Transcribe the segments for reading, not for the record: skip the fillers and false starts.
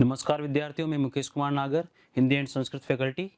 नमस्कार विद्यार्थियों, मैं मुकेश कुमार नागर, हिंदी एंड संस्कृत फैकल्टी।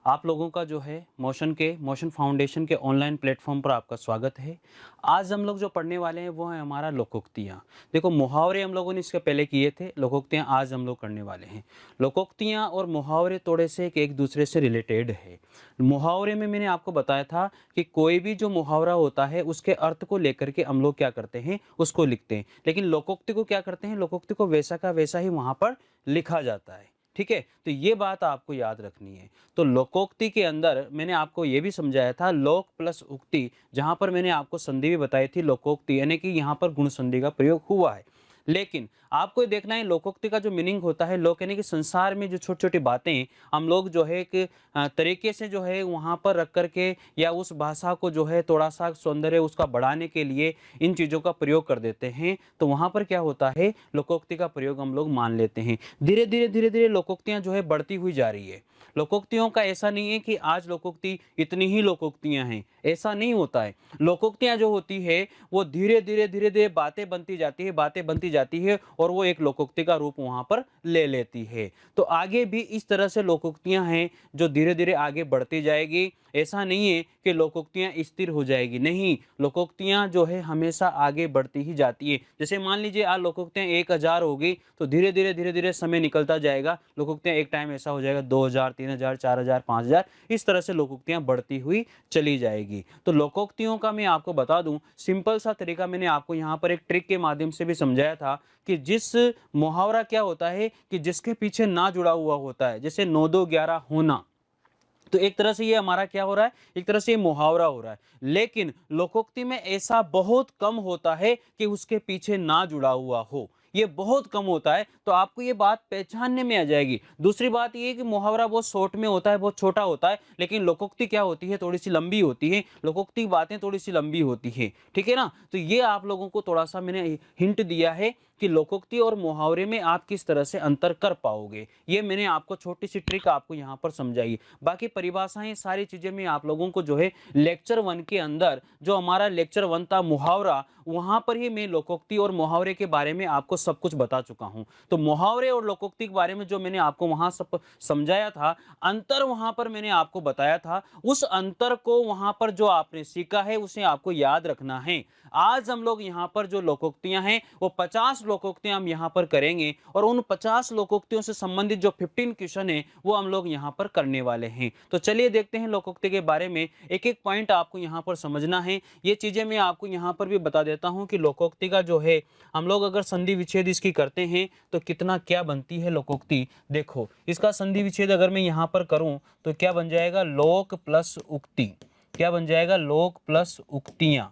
आप लोगों का जो है मोशन फाउंडेशन के ऑनलाइन प्लेटफॉर्म पर आपका स्वागत है। आज हम लोग जो पढ़ने वाले हैं वो है हमारा लोकोक्तियाँ। देखो, मुहावरे हम लोगों ने इसके पहले किए थे, लोकोक्तियाँ आज हम लोग करने वाले हैं। लोकोक्तियाँ और मुहावरे थोड़े से एक दूसरे से रिलेटेड है। मुहावरे में मैंने आपको बताया था कि कोई भी जो मुहावरा होता है उसके अर्थ को लेकर के हम लोग क्या करते हैं, उसको लिखते हैं। लेकिन लोकोक्ति को क्या करते हैं, लोकोक्ति को वैसा का वैसा ही वहाँ पर लिखा जाता है। ठीक है, तो ये बात आपको याद रखनी है। तो लोकोक्ति के अंदर मैंने आपको ये भी समझाया था, लोक प्लस उक्ति, जहां पर मैंने आपको संधि भी बताई थी लोकोक्ति, यानी कि यहां पर गुण संधि का प्रयोग हुआ है। लेकिन आपको ये देखना है लोकोक्ति का जो मीनिंग होता है, लोक यानी कि संसार में जो छोटी छोटी बातें हम लोग जो है एक तरीके से जो है वहाँ पर रख करके या उस भाषा को जो है थोड़ा सा सौंदर्य उसका बढ़ाने के लिए इन चीज़ों का प्रयोग कर देते हैं, तो वहाँ पर क्या होता है, लोकोक्ति का प्रयोग हम लोग मान लेते हैं। धीरे धीरे लोकोक्तियाँ जो है बढ़ती हुई जा रही है। लोकोक्तियों का ऐसा नहीं है कि आज लोकोक्ति इतनी ही लोकोक्तियाँ हैं, ऐसा नहीं होता है। लोकोक्तियाँ जो होती है वो धीरे धीरे बातें बनती जाती है और वो एक लोकोक्ति का रूप वहाँ पर ले लेती है। तो आगे भी इस तरह से लोकोक्तियाँ हैं जो धीरे धीरे आगे बढ़ती जाएगी। ऐसा नहीं है कि लोकोक्तियाँ स्थिर हो जाएगी, नहीं, लोकोक्तियाँ जो है हमेशा आगे बढ़ती ही जाती है। जैसे मान लीजिए आज लोकोक्तियाँ 1000 होगी तो धीरे धीरे समय निकलता जाएगा, लोकोक्तियाँ एक टाइम ऐसा हो जाएगा 2000, 3000, 4000, 5000, इस तरह से लोकोक्तियाँ बढ़ती हुई चली जाएगी। तो लोकोक्तियों का मैं आपको बता दूं, सिंपल सा तरीका मैंने आपको यहाँ पर एक ट्रिक के माध्यम से भी समझाया था कि जिस मुहावरा क्या होता है कि जिसके पीछे ना जुड़ा हुआ होता है, जैसे 9 2 11 होना, तो एक तरह से ये हमारा क्या हो रहा है, एक तरह से ये मुहावरा हो रहा है। लेकिन लोकोक्ति में ऐसा बहुत कम होता है कि उसके पीछे ना जुड़ा हुआ हो, ये बहुत कम होता है। तो आपको ये बात पहचानने में आ जाएगी। दूसरी बात ये है कि मुहावरा बहुत शॉर्ट में होता है, बहुत छोटा होता है, लेकिन लोकोक्ति क्या होती है, थोड़ी सी लंबी होती है। लोकोक्ति की बातें थोड़ी सी लंबी होती है, ठीक है ना। तो ये आप लोगों को थोड़ा सा मैंने हिंट दिया है कि लोकोक्ति और मुहावरे में आप किस तरह से अंतर कर पाओगे। ये मैंने आपको छोटी सी ट्रिक आपको यहाँ पर समझाई। बाकी परिभाषाएं सारी चीजें मैं आप लोगों को जो है लेक्चर 1 के अंदर, जो हमारा लेक्चर 1 था मुहावरा, वहां पर ही मैं लोकोक्ति और मुहावरे के बारे में आपको सब कुछ बता चुका हूं। तो मुहावरे और लोकोक्ति के बारे में जो मैंने आपको वहां सब समझाया था, अंतर वहां पर मैंने आपको बताया था, उस अंतर को वहां पर जो आपने सीखा है उसे आपको याद रखना है। आज हम लोग यहाँ पर जो लोकोक्तियां हैं वो 50 लोकोक्तियां हम यहाँ पर करेंगे और उन 50 लोकोक्तियों से संबंधित जो 15 क्वेश्चन है वो हम लोग यहाँ पर करने वाले हैं। तो चलिए देखते हैं लोकोक्ति के बारे में, एक एक पॉइंट आपको यहाँ पर समझना है। ये चीजें मैं आपको यहाँ पर भी बता देता हूँ कि लोकोक्ति का जो है हम लोग अगर संधि विच्छेद इसकी करते हैं तो कितना क्या बनती है लोकोक्ति। देखो, इसका संधि विच्छेद अगर मैं यहाँ पर करूँ तो क्या बन जाएगा, लोक प्लस उक्ति। क्या बन जाएगा, लोक प्लस उक्तियां।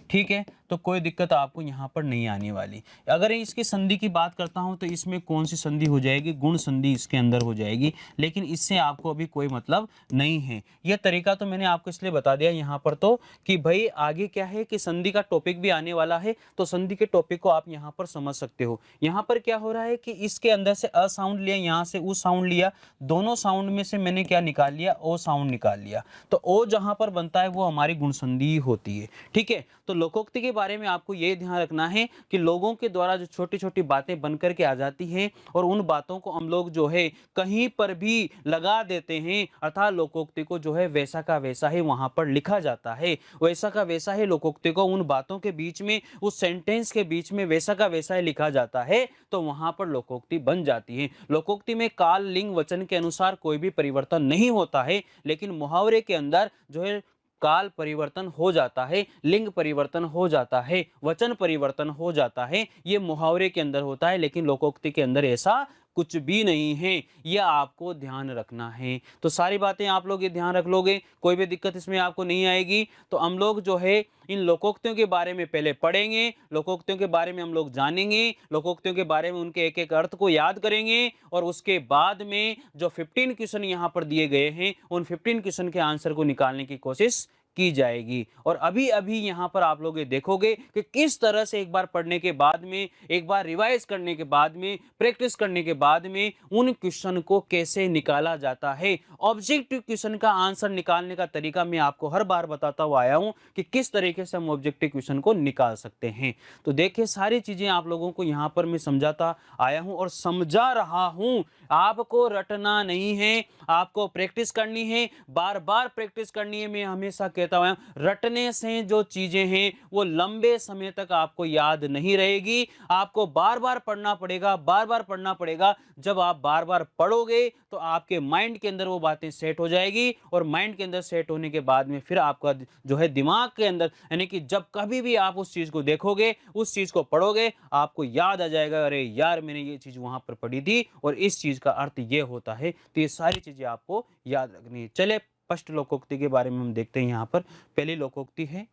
ठीक है, तो कोई दिक्कत आपको यहाँ पर नहीं आने वाली। अगर इसकी संधि की बात करता हूँ तो इसमें कौन सी संधि हो जाएगी, गुण संधि इसके अंदर हो जाएगी, लेकिन इससे आपको अभी कोई मतलब नहीं है। यह तरीका तो मैंने आपको इसलिए बता दिया यहाँ पर तो कि भाई आगे क्या है कि संधि का टॉपिक भी आने वाला है, तो संधि के टॉपिक को आप यहाँ पर समझ सकते हो। यहाँ पर क्या हो रहा है कि इसके अंदर से अ साउंड लिया, यहाँ से उ साउंड लिया, दोनों साउंड में से मैंने क्या निकाल लिया, ओ साउंड निकाल लिया। तो ओ जहाँ पर बनता है वो हमारी गुण संधि होती है। ठीक है, तो लोकोक्ति के बारे में आपको ये ध्यान रखना है कि लोगों के द्वारा जो छोटी छोटी बातें बनकर के आ जाती हैं और उन बातों को हम लोग जो है कहीं पर भी लगा देते हैं, अर्थात लोकोक्ति को जो है वैसा का वैसा ही वहां पर लिखा जाता है, वैसा का वैसा ही लोकोक्ति को उन बातों के बीच में, उस सेंटेंस के बीच में वैसा का वैसा ही लिखा जाता है, तो वहां पर लोकोक्ति बन जाती है। लोकोक्ति में काल, लिंग, वचन के अनुसार कोई भी परिवर्तन नहीं होता है, लेकिन मुहावरे के अंदर जो है काल परिवर्तन हो जाता है, लिंग परिवर्तन हो जाता है, वचन परिवर्तन हो जाता है। ये मुहावरे के अंदर होता है, लेकिन लोकोक्ति के अंदर ऐसा कुछ भी नहीं है। यह आपको ध्यान रखना है। तो सारी बातें आप लोग ये ध्यान रख लोगे, कोई भी दिक्कत इसमें आपको नहीं आएगी। तो हम लोग जो है इन लोकोक्तियों के बारे में पहले पढ़ेंगे, लोकोक्तियों के बारे में हम लोग जानेंगे, लोकोक्तियों के बारे में उनके एक एक अर्थ को याद करेंगे, और उसके बाद में जो 15 क्वेश्चन यहाँ पर दिए गए हैं उन 15 क्वेश्चन के आंसर को निकालने की कोशिश की जाएगी। और अभी अभी यहाँ पर आप लोग ये देखोगे कि किस तरह से एक बार पढ़ने के बाद में, एक बार रिवाइज करने के बाद में, प्रैक्टिस करने के बाद में उन क्वेश्चन को कैसे निकाला जाता है। ऑब्जेक्टिव क्वेश्चन का आंसर निकालने का तरीका मैं आपको हर बार बताता हुआ आया हूँ कि किस तरीके से हम ऑब्जेक्टिव क्वेश्चन को निकाल सकते हैं। तो देखिए सारी चीजें आप लोगों को यहाँ पर मैं समझाता आया हूँ और समझा रहा हूँ। आपको रटना नहीं है, आपको प्रैक्टिस करनी है, बार बार प्रैक्टिस करनी है। मैं हमेशा कहता हूँ रटने से जो चीजें हैं वो लंबे समय तक आपको याद नहीं रहेगी। आपको बार बार पढ़ना पड़ेगा, बार बार पढ़ना पड़ेगा। जब आप बार बार पढ़ोगे तो आपके माइंड के अंदर वो बातें सेट हो जाएगी और माइंड के अंदर सेट होने के बाद में फिर आपका जो है दिमाग के अंदर, यानी कि जब कभी भी आप उस चीज को देखोगे, उस चीज को पढ़ोगे, आपको याद आ जाएगा, अरे यार मैंने ये चीज वहां पर पढ़ी थी और इस चीज का अर्थ ये होता है। तो ये सारी चीजें आपको याद रखनी है। चले फर्स्ट लोकोक्ति के बारे में हम देखते हैं। यहाँ पर पहली लोकोक्ति है,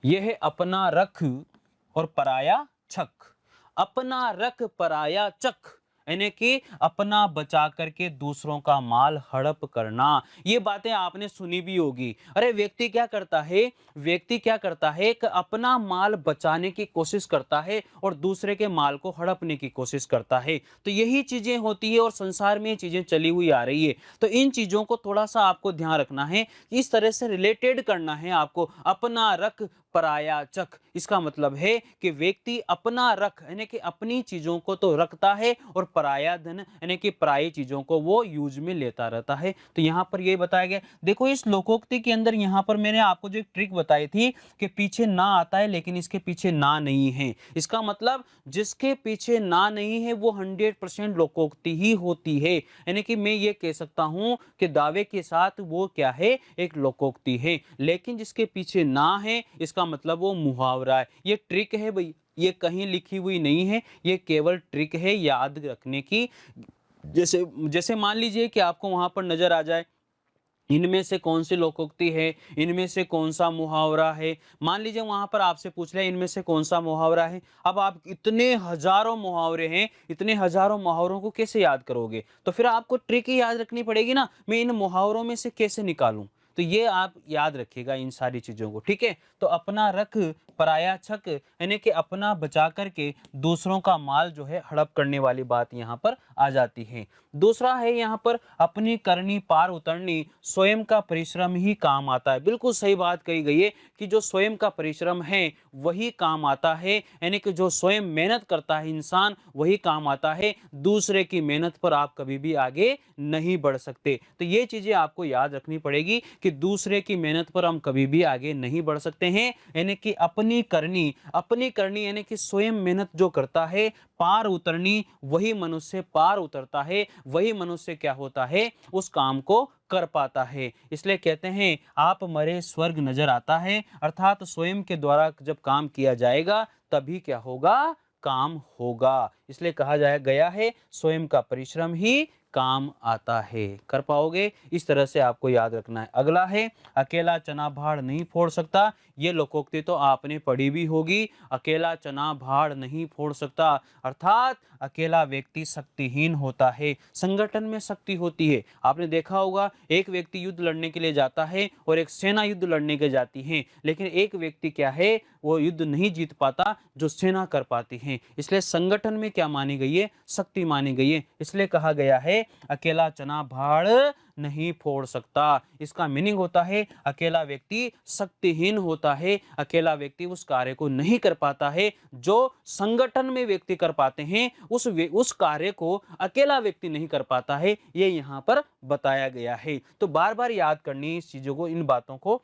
यह है अपना रख और पराया छक। अपना रख पराया चक, यानी कि अपना बचा करके दूसरों का माल हड़प करना। ये बातें आपने सुनी भी होगी। अरे व्यक्ति क्या करता है, व्यक्ति क्या करता है कि अपना माल बचाने की कोशिश करता है और दूसरे के माल को हड़पने की कोशिश करता है। तो यही चीजें होती है और संसार में ये चीजें चली हुई आ रही है। तो इन चीजों को थोड़ा सा आपको ध्यान रखना है, इस तरह से रिलेटेड करना है आपको। अपना रख पराया चक, इसका मतलब है कि व्यक्ति अपना रख यानी कि अपनी चीजों को तो रखता है और पराया धन यानी कि पराई चीजों को वो यूज में लेता रहता है। तो यहाँ पर ये बताया गया। देखो इस लोकोक्ति के अंदर यहाँ पर मैंने आपको जो एक ट्रिक बताई थी कि पीछे ना आता है लेकिन इसके पीछे ना नहीं है। इसका मतलब जिसके पीछे ना नहीं है वो 100% लोकोक्ति ही होती है। यानी कि मैं ये कह सकता हूं कि दावे के साथ वो क्या है, एक लोकोक्ति है। लेकिन जिसके पीछे ना है इसका मतलब वो मुहावरा है। ये ट्रिक है भाई, ये कहीं लिखी हुई नहीं है, ये केवल ट्रिक है याद रखने की। जैसे जैसे मान लीजिए कि आपको वहां पर नजर आ जाए इनमें से कौन सी लोकोक्ति है, इनमें से कौन सा मुहावरा है। मान लीजिए वहां पर आपसे पूछ रहे इनमें से कौन सा मुहावरा है। अब आप इतने हजारों मुहावरे हैं, इतने हजारों मुहावरों को कैसे याद करोगे। तो फिर आपको ट्रिक ही याद रखनी पड़ेगी ना, मैं इन मुहावरों में से कैसे निकालूं। तो ये आप याद रखिएगा इन सारी चीजों को, ठीक है। तो अपना रख पराया छक, यानी कि अपना बचा करके दूसरों का माल जो है हड़प करने वाली बात यहाँ पर आ जाती है। दूसरा है यहाँ पर अपनी करनी पार उतरनी, स्वयं का परिश्रम ही काम आता है। बिल्कुल सही बात कही गई है कि जो स्वयं का परिश्रम है वही काम आता है, यानी कि जो स्वयं मेहनत करता है इंसान वही काम आता है। दूसरे की मेहनत पर आप कभी भी आगे नहीं बढ़ सकते। तो ये चीजें आपको याद रखनी पड़ेगी कि दूसरे की मेहनत पर हम कभी भी आगे नहीं बढ़ सकते हैं। यानी कि अपनी करनी यानी कि स्वयं मेहनत जो करता है, पार उतरनी, वही मनुष्य पार उतरता है, वही मनुष्य क्या होता है, उस काम को कर पाता है। इसलिए कहते हैं आप मरे स्वर्ग नजर आता है, अर्थात स्वयं के द्वारा जब काम किया जाएगा तभी क्या होगा, काम होगा। इसलिए कहा जाए गया है स्वयं का परिश्रम ही काम आता है। कर पाओगे, इस तरह से आपको याद रखना है। अगला है अकेला चना भाड़ नहीं फोड़ सकता। ये लोकोक्ति तो आपने पढ़ी भी होगी, अकेला चना भाड़ नहीं फोड़ सकता, अर्थात अकेला व्यक्ति शक्तिहीन होता है, संगठन में शक्ति होती है। आपने देखा होगा एक व्यक्ति युद्ध लड़ने के लिए जाता है और एक सेना युद्ध लड़ने के जाती है, लेकिन एक व्यक्ति क्या है, वो युद्ध नहीं जीत पाता जो सेना कर पाती है। इसलिए संगठन में क्या मानी गई है, शक्ति मानी गई है। इसलिए कहा गया है अकेला चना भाड़ नहीं फोड़ सकता। इसका मीनिंग होता है अकेला व्यक्ति शक्तिहीन होता है, अकेला व्यक्ति उस कार्य को नहीं कर पाता है जो संगठन में व्यक्ति कर पाते हैं, उस कार्य को अकेला व्यक्ति नहीं कर पाता है। ये यहाँ पर बताया गया है। तो बार बार याद करनी इस चीजों को, इन बातों को।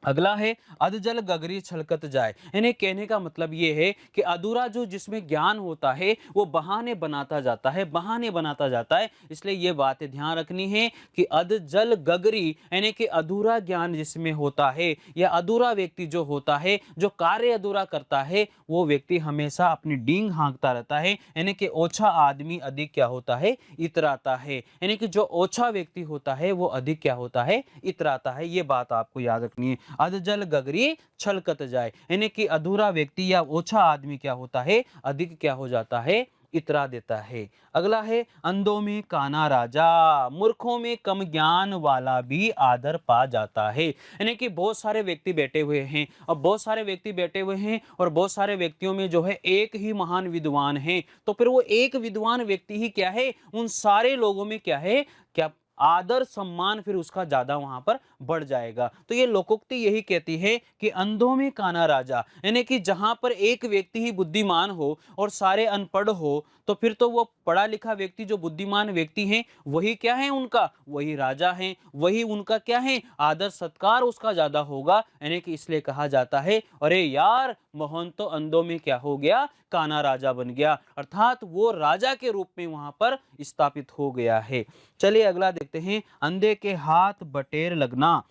अगला है अधजल गगरी छलकत जाए, यानी कहने का मतलब ये है कि अधूरा जो जिसमें ज्ञान होता है वो बहाने बनाता जाता है, बहाने बनाता जाता है। इसलिए ये बातें ध्यान रखनी है कि अधजल गगरी यानी कि अधूरा ज्ञान जिसमें होता है, या अधूरा व्यक्ति जो होता है, जो कार्य अधूरा करता है, वो व्यक्ति हमेशा अपनी डींग हाँकता रहता है। यानी कि ओछा आदमी अधिक क्या होता है, इतराता है। यानी कि जो ओछा व्यक्ति होता है वो अधिक क्या होता है, इतराता है। ये बात आपको याद रखनी है। अधजल गगरी छलकत जाए, यानी कि अधूरा व्यक्ति या ओछा आदमी क्या होता है, अधिक क्या हो जाता है, इतरा देता है। अगला है अंधों में काना राजा, मूर्खों में कम ज्ञान वाला भी आदर पा जाता है। यानी कि बहुत सारे व्यक्ति बैठे हुए हैं, और बहुत सारे व्यक्ति बैठे हुए हैं और बहुत सारे व्यक्तियों में जो है एक ही महान विद्वान है, तो फिर वो एक विद्वान व्यक्ति ही क्या है, उन सारे लोगों में क्या है, क्या आदर सम्मान फिर उसका ज्यादा वहां पर बढ़ जाएगा। तो ये लोकोक्ति यही कहती है कि अंधों में काना राजा, यानी कि जहां पर एक व्यक्ति ही बुद्धिमान हो और सारे अनपढ़ हो, तो फिर तो वो पढ़ा लिखा व्यक्ति जो बुद्धिमान व्यक्ति है वही क्या है, उनका वही राजा है, वही उनका क्या है, आदर सत्कार उसका ज्यादा होगा। यानी कि इसलिए कहा जाता है अरे यार मोहन तो अंधों में क्या हो गया, काना राजा बन गया, अर्थात वो राजा के रूप में वहां पर स्थापित हो गया है। चलिए अगला देखते हैं, अंधे के हाथ बटेर लगना।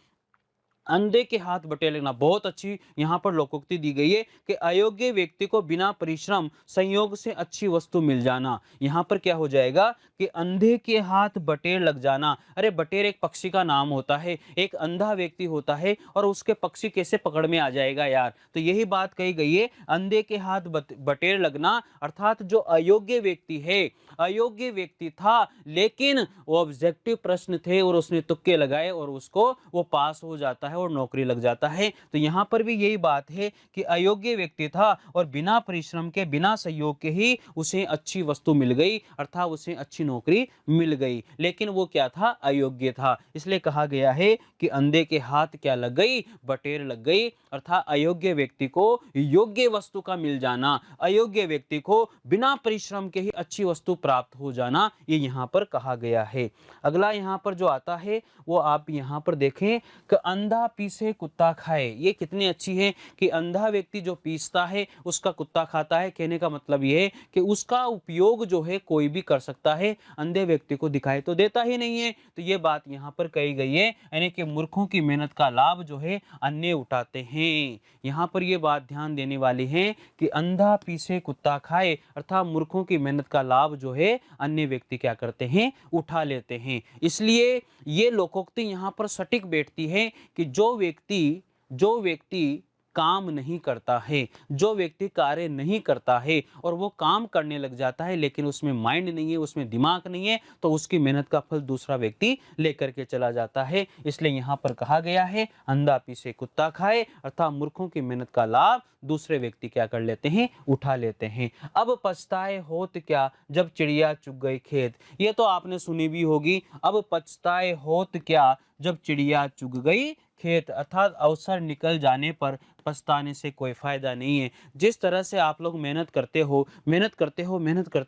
अंधे के हाथ बटे लगना, बहुत अच्छी यहाँ पर लोकोक्ति दी गई है कि अयोग्य व्यक्ति को बिना परिश्रम संयोग से अच्छी वस्तु मिल जाना। यहाँ पर क्या हो जाएगा कि अंधे के हाथ बटेर लग जाना। अरे बटेर एक पक्षी का नाम होता है, एक अंधा व्यक्ति होता है और उसके पक्षी कैसे पकड़ में आ जाएगा यार। तो यही बात कही गई है, अंधे के हाथ बटेर लगना, अर्थात जो अयोग्य व्यक्ति है, अयोग्य व्यक्ति था लेकिन वो ऑब्जेक्टिव प्रश्न थे और उसने तुक्के लगाए और उसको वो पास हो जाता है और नौकरी लग जाता है। तो यहाँ पर भी यही बात है कि अयोग्य व्यक्ति था और बिना परिश्रम के, बिना सहयोग के ही उसे अच्छी वस्तु मिल गई, अर्थात उसे अच्छी नौकरी मिल गई, लेकिन वो क्या था, अयोग्य था। इसलिए कहा गया है कि अंधे के हाथ क्या लग गई, बटेर लग गई, अर्थात अयोग्य व्यक्ति को योग्य वस्तु का मिल जाना, अयोग्य व्यक्ति को बिना परिश्रम के ही अच्छी वस्तु प्राप्त हो जाना, ये यहाँ पर कहा गया है। अगला यहाँ पर जो आता है वो आप यहाँ पर देखें कि अंधा पीसे कुत्ता खाए। ये कितनी अच्छी है कि अंधा व्यक्ति जो पीसता है उसका कुत्ता खाता है। कहने का मतलब ये है कि उसका उपयोग जो है कोई भी कर सकता है, अंधे व्यक्ति को दिखाई तो देता ही नहीं है। तो ये बात यहाँ पर कही गई है, यानी कि मूर्खों की मेहनत का लाभ जो है अन्य उठाते हैं। यहाँ पर ये बात ध्यान देने वाली है कि अंधा पीसे कुत्ता खाए, अर्थात मूर्खों की मेहनत का लाभ जो है अन्य व्यक्ति क्या करते हैं, उठा लेते हैं। इसलिए ये लोकोक्ति यहाँ पर सटीक बैठती है कि जो व्यक्ति काम नहीं करता है, जो व्यक्ति कार्य नहीं करता है और वो काम करने लग जाता है लेकिन उसमें माइंड नहीं है, उसमें दिमाग नहीं है, तो उसकी मेहनत का फल दूसरा व्यक्ति लेकर के चला जाता है। इसलिए यहाँ पर कहा गया है अंधा पीसे कुत्ता खाए, अर्थात मूर्खों की मेहनत का लाभ दूसरे व्यक्ति क्या कर लेते हैं, उठा लेते हैं। अब पछताए होत क्या जब चिड़िया चुग गई खेत। ये तो आपने सुनी भी होगी, अब पछताए होत क्या जब चिड़िया चुग गई खेत, अर्थात अवसर निकल जाने पर पछताने से कोई फायदा नहीं है। जिस तरह से आप लोग मेहनत करते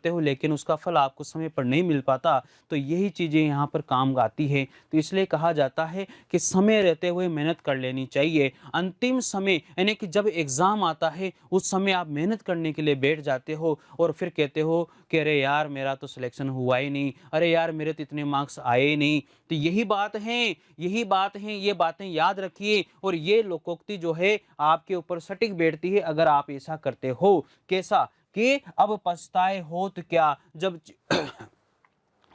हो लेकिन उसका फल आपको समय पर नहीं मिल पाता, तो यही चीजें यहाँ पर काम आती है। तो इसलिए कहा जाता है कि समय रहते हुए मेहनत कर लेनी चाहिए। अंतिम समय यानी कि जब एग्जाम आता है उस समय आप मेहनत करने के लिए बैठ जाते हो और फिर कहते हो कि अरे यार मेरा तो सिलेक्शन हुआ ही नहीं, अरे यार मेरे तो इतने मार्क्स आए ही नहीं। तो यही बात है, ये बातें याद रखिए और ये लोकोक्ति जो है आपके ऊपर सटीक बैठती है अगर आप ऐसा करते हो। कैसा कि अब पछताए होत क्या जब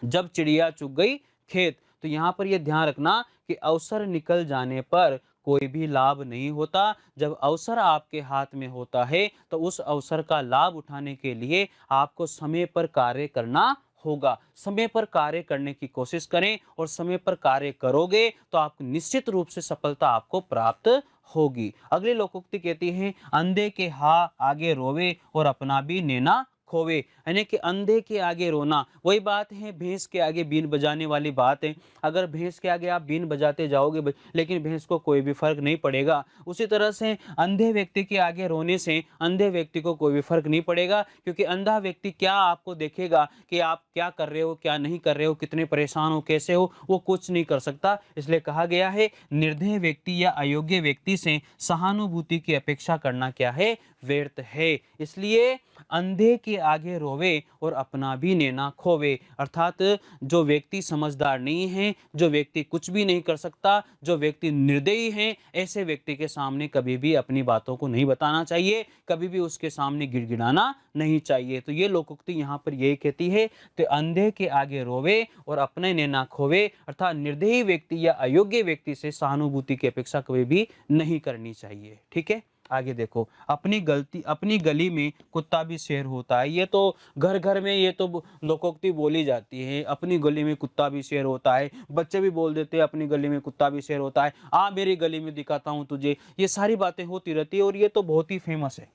जब चिड़िया चुग गई खेत। तो यहाँ पर यह ध्यान रखना कि अवसर निकल जाने पर कोई भी लाभ नहीं होता। जब अवसर आपके हाथ में होता है तो उस अवसर का लाभ उठाने के लिए आपको समय पर कार्य करना होगा। समय पर कार्य करने की कोशिश करें और समय पर कार्य करोगे तो आपको निश्चित रूप से सफलता आपको प्राप्त होगी। अगली लोकोक्ति कहती है अंधे के हाँ आगे रोवे और अपना भी नेना खोवे। यानी कि अंधे के आगे रोना, वही बात है भैंस के आगे बीन बजाने वाली बात है। अगर भैंस के आगे आप बीन बजाते जाओगे लेकिन भैंस को कोई भी फर्क नहीं पड़ेगा, उसी तरह से अंधे व्यक्ति के आगे रोने से अंधे व्यक्ति को कोई भी फर्क नहीं पड़ेगा, क्योंकि अंधा व्यक्ति क्या आपको देखेगा कि आप क्या कर रहे हो, क्या नहीं कर रहे हो, कितने परेशान हो, कैसे हो, वो कुछ नहीं कर सकता। इसलिए कहा गया है निर्धय व्यक्ति या अयोग्य व्यक्ति से सहानुभूति की अपेक्षा करना क्या है, व्यर्थ है। इसलिए अंधे के आगे रोवे और अपना भी नेना खोवे, अर्थात जो व्यक्ति समझदार नहीं है, जो व्यक्ति कुछ भी नहीं कर सकता, जो व्यक्ति निर्दयी है, ऐसे व्यक्ति के सामने कभी भी अपनी बातों को नहीं बताना चाहिए, कभी भी उसके सामने गिड़गिड़ाना नहीं चाहिए। तो ये लोकोक्ति यहाँ पर यही कहती है तो अंधे के आगे रोवे और अपने नेना खोवे, अर्थात निर्दयी व्यक्ति या अयोग्य व्यक्ति से सहानुभूति की अपेक्षा कभी भी नहीं करनी चाहिए। ठीक है, आगे देखो, अपनी गली में कुत्ता भी शेर होता है। ये तो घर घर में ये तो लोकोक्ति बोली जाती है, अपनी गली में कुत्ता भी शेर होता है। बच्चे भी बोल देते हैं अपनी गली में कुत्ता भी शेर होता है, आ मेरी गली में दिखाता हूँ तुझे। ये सारी बातें होती रहती है और ये तो बहुत ही फेमस है।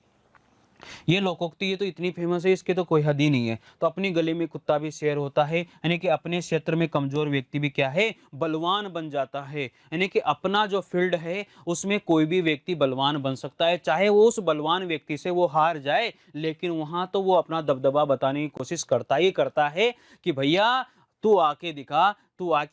ये लोकोक्ति ये तो इतनी फेमस है, इसके तो कोई हद ही नहीं है। तो अपनी गली में कुत्ता भी शेर होता है, यानी कि अपने क्षेत्र में कमजोर व्यक्ति भी क्या है, बलवान बन जाता है। यानी कि अपना जो फील्ड है उसमें कोई भी व्यक्ति बलवान बन सकता है, चाहे वो उस बलवान व्यक्ति से वो हार जाए, लेकिन वहां तो वो अपना दबदबा बताने की कोशिश करता ही करता है कि भैया तू आके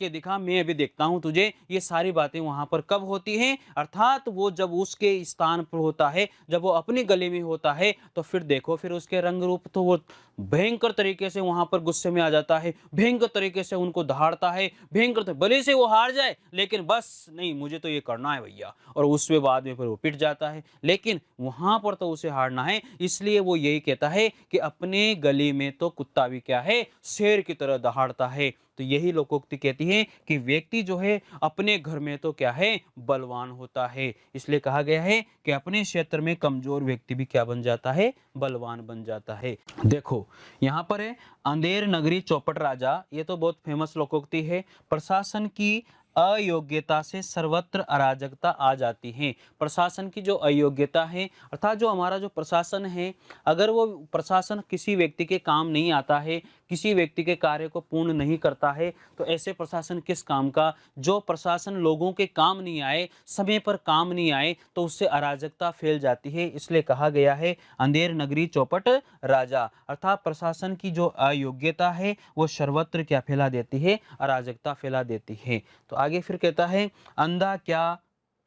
दिखा, मैं अभी देखता हूं तुझे। ये सारी बातें वहां पर कब होती हैं, अर्थात वो जब उसके स्थान पर होता है, जब वो अपनी गली में होता है, तो फिर देखो फिर उसके रंग रूप तो वो भयंकर तरीके से वहां पर गुस्से में आ जाता है, भयंकर तरीके से उनको दहाड़ता है, भले से वो हार जाए, लेकिन बस नहीं, मुझे तो ये करना है भैया, और उसके बाद में फिर वो पिट जाता है। लेकिन वहां पर तो उसे हारना है, इसलिए वो यही कहता है कि अपने गली में तो कुत्ता भी क्या है, शेर की तरह दहाड़ता है। तो यही लोकोक्ति कहती है कि व्यक्ति जो है अपने घर में तो क्या है, बलवान होता है। इसलिए कहा गया है कि अपने क्षेत्र में कमजोर व्यक्ति भी क्या बन जाता है, बलवान बन जाता है। देखो यहाँ पर है, अंधेर नगरी चौपट राजा, ये तो बहुत फेमस लोकोक्ति है। प्रशासन की अयोग्यता से सर्वत्र अराजकता आ जाती है। प्रशासन की जो अयोग्यता है, अर्थात जो हमारा जो प्रशासन है, अगर वो प्रशासन किसी व्यक्ति के काम नहीं आता है, किसी व्यक्ति के कार्य को पूर्ण नहीं करता है, तो ऐसे प्रशासन किस काम का। जो प्रशासन लोगों के काम नहीं आए, समय पर काम नहीं आए, तो उससे अराजकता फैल जाती है। इसलिए कहा गया है अंधेर नगरी चौपट राजा, अर्थात प्रशासन की जो अयोग्यता है वो सर्वत्र क्या फैला देती है, अराजकता फैला देती है। तो आगे फिर कहता है, अंधा क्या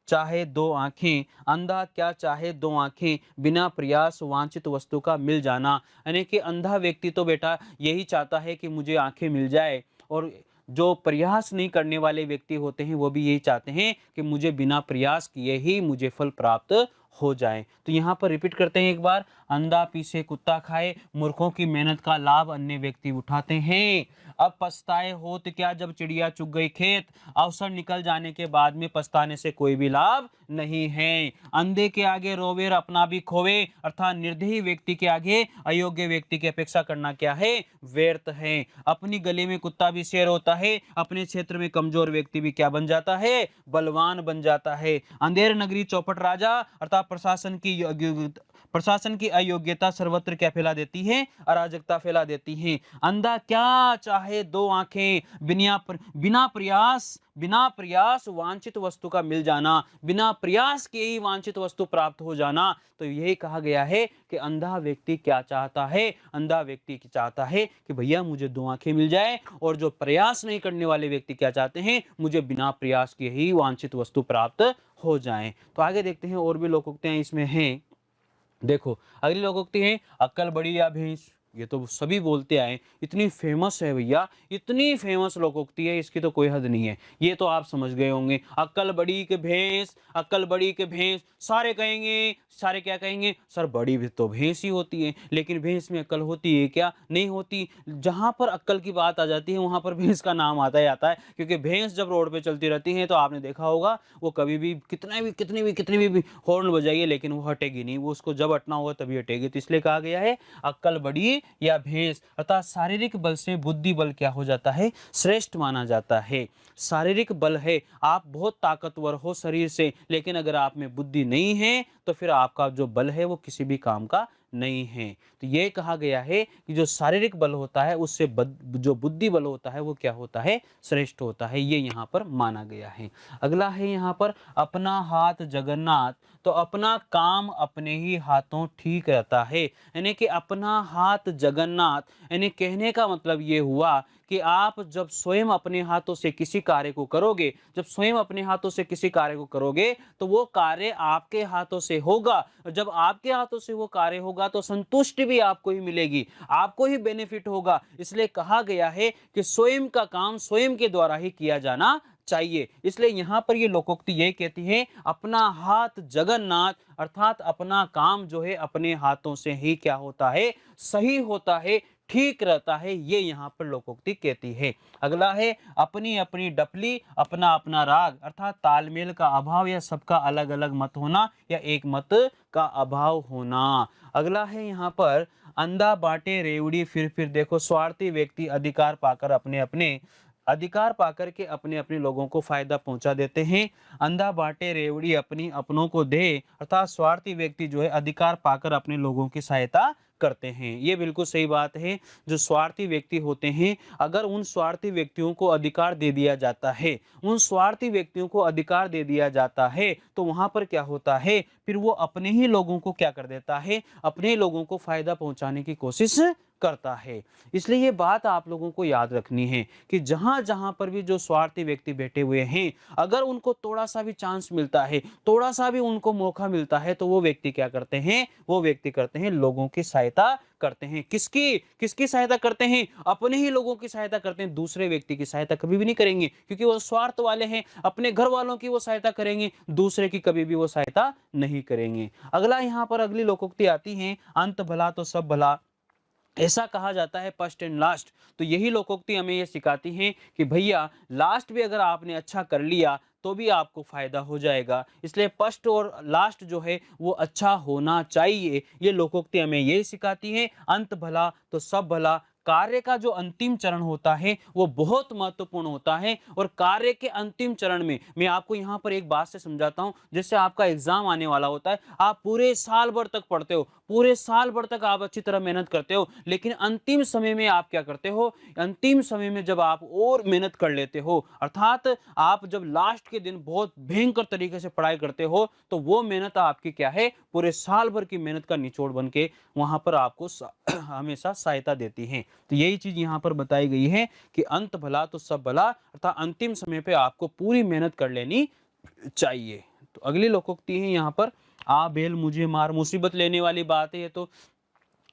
चाहे दो आंखें, अंधा क्या चाहे दो आंखें, बिना प्रयास वांछित वस्तु का मिल जाना। यानी कि अंधा व्यक्ति तो बेटा यही चाहता है कि मुझे आंखें मिल जाए, और जो प्रयास नहीं करने वाले व्यक्ति होते हैं वो भी यही चाहते हैं कि मुझे बिना प्रयास किए ही मुझे फल प्राप्त हो जाए। तो यहाँ पर रिपीट करते हैं एक बार, अंधा पीसे कुत्ता खाए, मूर्खों की मेहनत का लाभ अन्य व्यक्ति उठाते हैं। अब पछताए होत क्या जब चिड़िया चुग गई खेत, अवसर निकल जाने के बाद में पछताने से कोई भी लाभ नहीं है। अंधे के आगे रोवे अपना भी खोवे, अर्थात निर्दयी व्यक्ति के आगे अयोग्य व्यक्ति की अपेक्षा करना क्या है, व्यर्थ है। अपनी गली में कुत्ता भी शेर होता है, अपने क्षेत्र में कमजोर व्यक्ति भी क्या बन जाता है, बलवान बन जाता है। अंधेर नगरी चौपट राजा, अर्थात प्रशासन की अयोग्यता सर्वत्र क्या फैला देती है, अराजकता फैला देती है। अंधा क्या चाहे दो आंखें, बिना प्रयास वांछित वस्तु का मिल जाना, बिना प्रयास के ही वांछित वस्तु प्राप्त हो जाना। तो यही कहा गया है कि अंधा व्यक्ति क्या चाहता है, अंधा व्यक्ति चाहता है कि भैया मुझे दो आंखें मिल जाए, और जो प्रयास नहीं करने वाले व्यक्ति क्या चाहते हैं, मुझे बिना प्रयास के ही वांछित वस्तु प्राप्त हो जाए। तो आगे देखते हैं और भी लोकोक्तियां इसमें हैं। देखो अगली लोकोक्ति है, अक्कल बड़ी या भैंस। ये तो सभी बोलते आए, इतनी फेमस है भैया, इतनी फेमस लोकोक्ति है, इसकी तो कोई हद नहीं है। ये तो आप समझ गए होंगे, अक्कल बड़ी के भैंस, अक्कल बड़ी के भैंस। सारे कहेंगे, सारे क्या कहेंगे, सर बड़ी भी तो भैंस ही होती है, लेकिन भैंस में अक्ल होती है क्या, नहीं होती। जहां पर अक्ल की बात आ जाती है वहां पर भैंस का नाम आता ही आता है, क्योंकि भैंस जब रोड पे चलती रहती है तो आपने देखा होगा वो कभी भी कितनी भी हॉर्न बजाइए, लेकिन वो हटेगी नहीं, वो उसको जब हटना होगा तभी हटेगी। तो इसलिए कहा गया है अक्ल बड़ी या भैंस, अर्थात शारीरिक बल से बुद्धि बल क्या हो जाता है, श्रेष्ठ माना जाता है। शारीरिक बल है, आप बहुत ताकतवर हो शरीर से, लेकिन अगर आप में बुद्धि नहीं है तो फिर आपका जो बल है वो किसी भी काम का नहीं है। तो ये कहा गया है कि जो शारीरिक बल होता है उससे जो बुद्धि बल होता है वो क्या होता है, श्रेष्ठ होता है, ये यहाँ पर माना गया है। अगला है यहाँ पर, अपना हाथ जगन्नाथ, तो अपना काम अपने ही हाथों ठीक रहता है। यानी कि अपना हाथ जगन्नाथ, यानी कहने का मतलब ये हुआ कि आप जब स्वयं अपने हाथों से किसी कार्य को करोगे, जब स्वयं अपने हाथों से किसी कार्य को करोगे तो वो कार्य आपके हाथों से होगा। जब आपके हाथों से वो कार्य होगा तो संतुष्टि भी आपको ही मिलेगी, आपको ही बेनिफिट होगा। इसलिए कहा गया है कि स्वयं का काम स्वयं के द्वारा ही किया जाना चाहिए। इसलिए यहां पर ये लोकोक्ति ये कहती है, अपना हाथ जगन्नाथ, अर्थात अपना काम जो है अपने हाथों से ही क्या होता है, सही होता है, ठीक रहता है, ये यहाँ पर लोकोक्ति कहती है। अगला है अपनी अपनी डफली अपना अपना राग, अर्थात तालमेल का अभाव या सबका अलग अलग मत होना या एक मत का अभाव होना। अगला है यहाँ पर अंधा बांटे रेवड़ी फिर देखो, स्वार्थी व्यक्ति अधिकार पाकर के अपने अपने लोगों को फायदा पहुंचा देते हैं। अंधा बांटे रेवड़ी अपनी अपनों को दे, अर्थात स्वार्थी व्यक्ति जो है अधिकार पाकर अपने लोगों की सहायता करते हैं। ये बिल्कुल सही बात है। जो स्वार्थी व्यक्ति होते हैं, अगर उन स्वार्थी व्यक्तियों को अधिकार दे दिया जाता है, तो वहां पर क्या होता है, फिर वो अपने ही लोगों को क्या कर देता है, अपने लोगों को फायदा पहुंचाने की कोशिश करता है। इसलिए ये बात आप लोगों को याद रखनी है कि जहां जहां पर भी जो स्वार्थी व्यक्ति बैठे हुए हैं, अगर उनको थोड़ा सा भी चांस मिलता है, थोड़ा सा भी उनको मौका मिलता है, तो वो व्यक्ति क्या करते हैं, लोगों की सहायता करते हैं। किसकी किसकी सहायता करते हैं, अपने ही लोगों की सहायता करते हैं। दूसरे व्यक्ति की सहायता कभी भी नहीं करेंगे, क्योंकि वो स्वार्थ वाले हैं। अपने घर वालों की वो सहायता करेंगे, दूसरे की कभी भी वो सहायता नहीं करेंगे। अगला यहाँ पर अगली लोकोक्ति आती है, अंत भला तो सब भला, ऐसा कहा जाता है फर्स्ट एंड लास्ट। तो यही लोकोक्ति हमें ये सिखाती है कि भैया लास्ट भी अगर आपने अच्छा कर लिया तो भी आपको फायदा हो जाएगा। इसलिए फर्स्ट और लास्ट जो है वो अच्छा होना चाहिए। ये लोकोक्ति हमें ये सिखाती है। अंत भला तो सब भला, कार्य का जो अंतिम चरण होता है वो बहुत महत्वपूर्ण होता है। और कार्य के अंतिम चरण में मैं आपको यहाँ पर एक बात से समझाता हूँ। जैसे आपका एग्जाम आने वाला होता है, आप पूरे साल भर तक पढ़ते हो, पूरे साल भर तक आप अच्छी तरह मेहनत करते हो, लेकिन अंतिम समय में आप क्या करते हो, अंतिम समय में जब आप और मेहनत कर लेते हो, अर्थात आप जब लास्ट के दिन बहुत भयंकर तरीके से पढ़ाई करते हो, तो वो मेहनत आपकी क्या है, पूरे साल भर की मेहनत का निचोड़ बन के वहां पर आपको हमेशा सहायता देती है। तो यही चीज यहाँ पर बताई गई है कि अंत भला तो सब भला, अर्थात अंतिम समय पे आपको पूरी मेहनत कर लेनी चाहिए। तो अगली लोकोक्ति है यहाँ पर, आ बेल मुझे मार, मुसीबत लेने वाली बात है ये। तो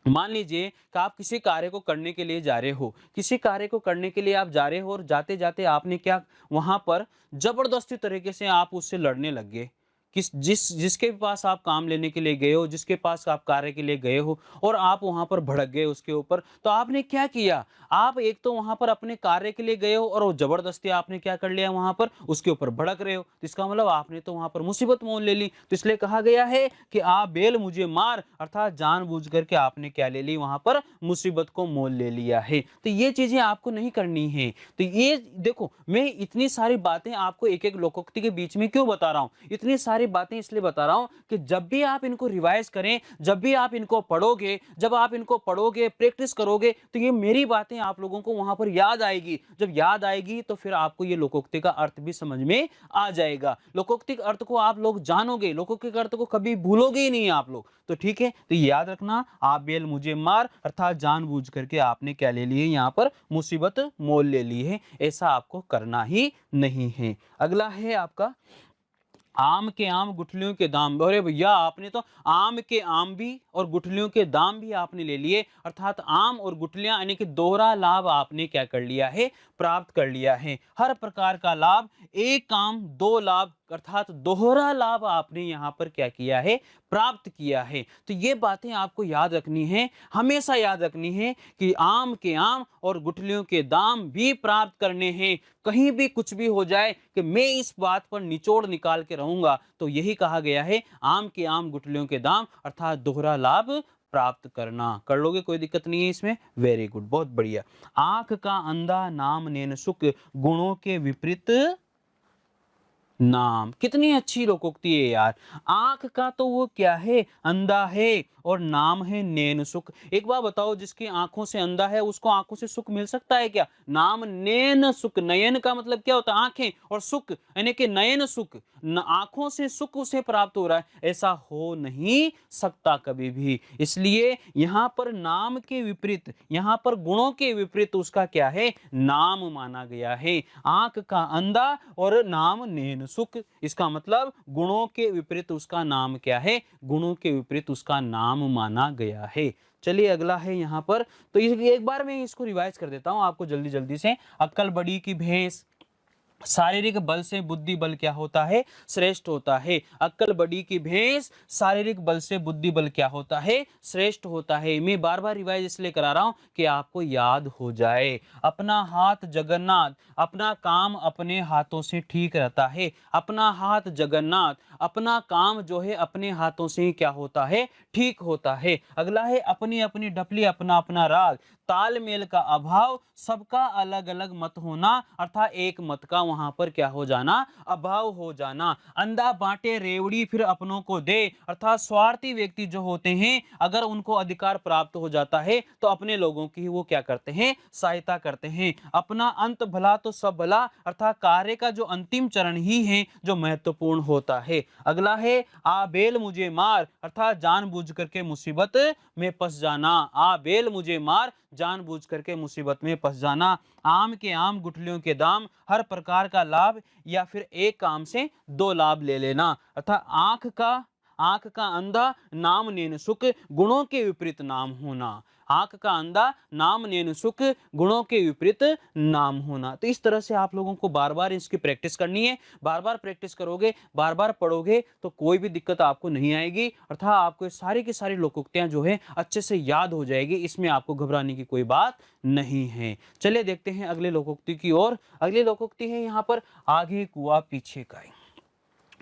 मान लीजिए कि आप किसी कार्य को करने के लिए जा रहे हो, आप जा रहे हो और जाते जाते आपने क्या, वहां पर जबरदस्ती तरीके से आप उससे लड़ने लग गए। जिसके पास आप काम लेने के लिए गए हो, जिसके पास आप कार्य के लिए गए हो, और आप वहां पर भड़क गए उसके ऊपर। तो आपने क्या किया, आप एक तो वहां पर अपने कार्य के लिए गए हो और वो जबरदस्ती आपने क्या कर लिया, वहां पर उसके ऊपर भड़क रहे हो। तो इसका मतलब आपने तो वहां पर मुसीबत मोल ले ली। तो इसलिए कहा गया है कि आ बेल मुझे मार, अर्थात जानबूझ करके आपने क्या ले ली, वहां पर मुसीबत को मोल ले लिया है। तो ये चीजें आपको नहीं करनी है। तो ये देखो, मैं इतनी सारी बातें आपको एक एक लोकोक्ति के बीच में क्यों बता रहा हूं, इतनी सारी बातें इसलिए बता रहा हूं कि जब भी आप इनको रिवाइज करें, जब भी आप इनको पढ़ोगे, प्रैक्टिस करोगे, तो ये मेरी बातें आप लोगों को वहां पर याद आएगी। जब याद आएगी तो फिर आपको ये लोकोक्ति का अर्थ भी समझ में आ जाएगा। लोकोक्ति के अर्थ को आप लोग जानोगे, लोकोक्ति के अर्थ को कभी भूलोगे ही नहीं आप लोग। तो ठीक है, तो याद रखना, आप बेल मुझे मार, अर्थात जानबूझ करके आपने क्या ले ली है, यहाँ पर मुसीबत मोल ले ली है। ऐसा आपको करना ही नहीं है। अगला है आपका, आम के आम गुठलियों के दाम। अरे भैया, आपने तो आम के आम भी और गुठलियों के दाम भी आपने ले लिए, अर्थात आम और गुठलियां यानी कि दोहरा लाभ आपने क्या कर लिया है, प्राप्त कर लिया है। हर प्रकार का लाभ, एक काम दो लाभ, अर्थात दोहरा लाभ आपने यहाँ पर क्या किया है, प्राप्त किया है। तो ये बातें आपको याद रखनी है, हमेशा याद रखनी है कि आम के आम और गुठलियों के दाम भी प्राप्त करने हैं। कहीं भी कुछ भी हो जाए कि मैं इस बात पर निचोड़ निकाल के रहूंगा, तो यही कहा गया है, आम के आम गुठलियों के दाम, अर्थात दोहरा लाभ प्राप्त करना। कर लोगे, कोई दिक्कत नहीं है इसमें। वेरी गुड, बहुत बढ़िया। आंख का अंधा नाम नैन सुख, गुणों के विपरीत नाम। कितनी अच्छी लोकोक्ति है यार। आंख का तो वो क्या है, अंधा है, और नाम है नैन सुख। एक बात बताओ, जिसकी आंखों से अंधा है उसको आंखों से सुख मिल सकता है क्या? नाम नैन सुख, नयन का मतलब क्या होता है, आंखें, और सुख यानी कि नयन सुख, आंखों से सुख उसे प्राप्त हो रहा है, ऐसा हो नहीं सकता कभी भी। इसलिए यहां पर नाम के विपरीत, यहां पर गुणों के विपरीत उसका क्या है, नाम माना गया है। आंख का अंधा और नाम नैन सुख, इसका मतलब गुणों के विपरीत उसका नाम क्या है, गुणों के विपरीत उसका नाम माना गया है। चलिए अगला है यहाँ पर, तो एक बार मैं इसको रिवाइज कर देता हूं आपको जल्दी जल्दी से। अक्ल बड़ी की भैंस, शारीरिक बल से बुद्धि बल क्या होता है? श्रेष्ठ होता है। अक्ल बड़ी की भैंस, शारीरिक बल से बुद्धि बल क्या होता है? श्रेष्ठ होता है। मैं बार बार रिवाइज इसलिए करा रहा हूं कि आपको याद हो जाए। अपना हाथ जगन्नाथ, अपना काम अपने हाथों से ठीक रहता है। अपना हाथ जगन्नाथ, अपना काम जो है अपने हाथों से ही क्या होता है? ठीक होता है। अगला है अपनी अपनी डफली, अपना अपना राग। तालमेल का अभाव, सबका अलग अलग मत होना, अर्थात एक मत का वहां पर क्या हो जाना? अभाव हो जाना। अंधा बांटे रेवड़ी फिर अपनों को दे, अर्थात स्वार्थी व्यक्ति जो होते हैं, अगर उनको अधिकार प्राप्त हो जाता है तो अपने लोगों की वो क्या करते हैं? सहायता करते हैं। अपना अंत भला तो सब भला, अर्थात कार्य का जो अंतिम चरण ही है जो महत्वपूर्ण होता है। अगला है आ बेल मुझे मार, अर्थात जानबूझ करके मुसीबत में फंस जाना। आ बेल मुझे मार, जानबूझ करके मुसीबत में फंस जाना। आम के आम गुठलियों के दाम, हर प्रकार का लाभ या फिर एक काम से दो लाभ ले लेना। अर्थात आंख का अंधा नाम नेन सुख, गुणों के विपरीत नाम होना। आंख का अंधा नाम नेन सुख, गुणों के विपरीत नाम होना। तो इस तरह से आप लोगों को बार बार इसकी प्रैक्टिस करनी है। बार बार प्रैक्टिस करोगे, बार बार पढ़ोगे तो कोई भी दिक्कत आपको नहीं आएगी। अर्थात आपको सारी की सारी लोकोक्तियां जो है अच्छे से याद हो जाएगी। इसमें आपको घबराने की कोई बात नहीं है। चलिए देखते हैं अगले लोकोक्ति की ओर। अगली लोकोक्ति है यहाँ पर आगे कुआ पीछे काई।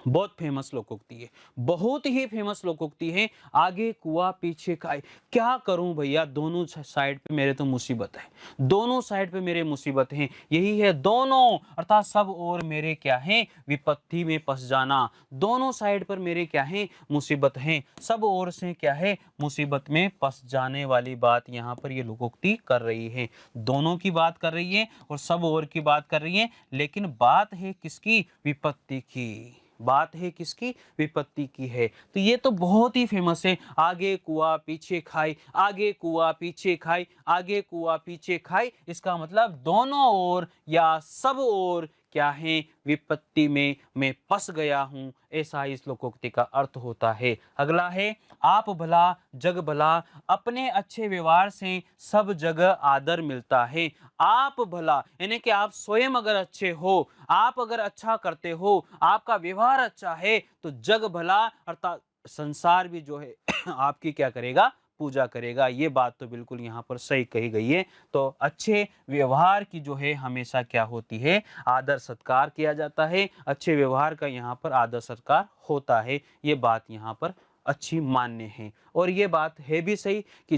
बहुत फेमस लोकोक्ति है, बहुत ही फेमस लोकोक्ति है। आगे कुआ पीछे खाए। क्या करूं भैया, दोनों साइड पे मेरे तो मुसीबत है, दोनों साइड पे मेरे मुसीबत है। यही है दोनों, अर्थात सब और मेरे क्या है? विपत्ति में फंस जाना। दोनों साइड पर मेरे क्या है? मुसीबत है। सब ओर से क्या है? मुसीबत में फंस जाने वाली बात यहाँ पर ये लोकोक्ति कर रही है। दोनों की बात कर रही है और सब ओर की बात कर रही है, लेकिन बात है किसकी? विपत्ति की। बात है किसकी? विपत्ति की है। तो ये तो बहुत ही फेमस है। आगे कुआ पीछे खाई, आगे कुआ पीछे खाई, आगे कुआ पीछे खाई। इसका मतलब दोनों ओर या सब ओर क्या है? विपत्ति में मैं फंस गया हूं, ऐसा इस लोकोक्ति का अर्थ होता है। अगला है आप भला जग भला, अपने अच्छे व्यवहार से सब जगह आदर मिलता है। आप भला यानी कि आप स्वयं अगर अच्छे हो, आप अगर अच्छा करते हो, आपका व्यवहार अच्छा है, तो जग भला अर्थात संसार भी जो है आपकी क्या करेगा? पूजा करेगा। ये बात तो बिल्कुल यहाँ पर सही कही गई है। तो अच्छे व्यवहार की जो है हमेशा क्या होती है? आदर सत्कार किया जाता है। अच्छे व्यवहार का यहाँ पर आदर सत्कार होता है। ये बात यहाँ पर अच्छी मान्य है। और ये बात है भी सही कि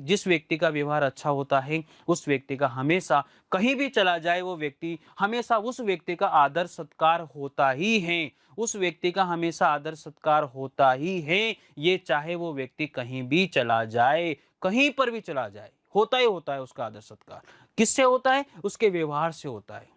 जिस व्यक्ति का व्यवहार अच्छा होता है, उस व्यक्ति का हमेशा कहीं भी चला जाए वो व्यक्ति, हमेशा उस व्यक्ति का आदर सत्कार होता ही है। उस व्यक्ति का हमेशा आदर सत्कार होता ही है। ये चाहे वो व्यक्ति कहीं भी चला जाए, कहीं पर भी चला जाए, होता ही होता है उसका आदर सत्कार। किससे होता है? उसके व्यवहार से होता है।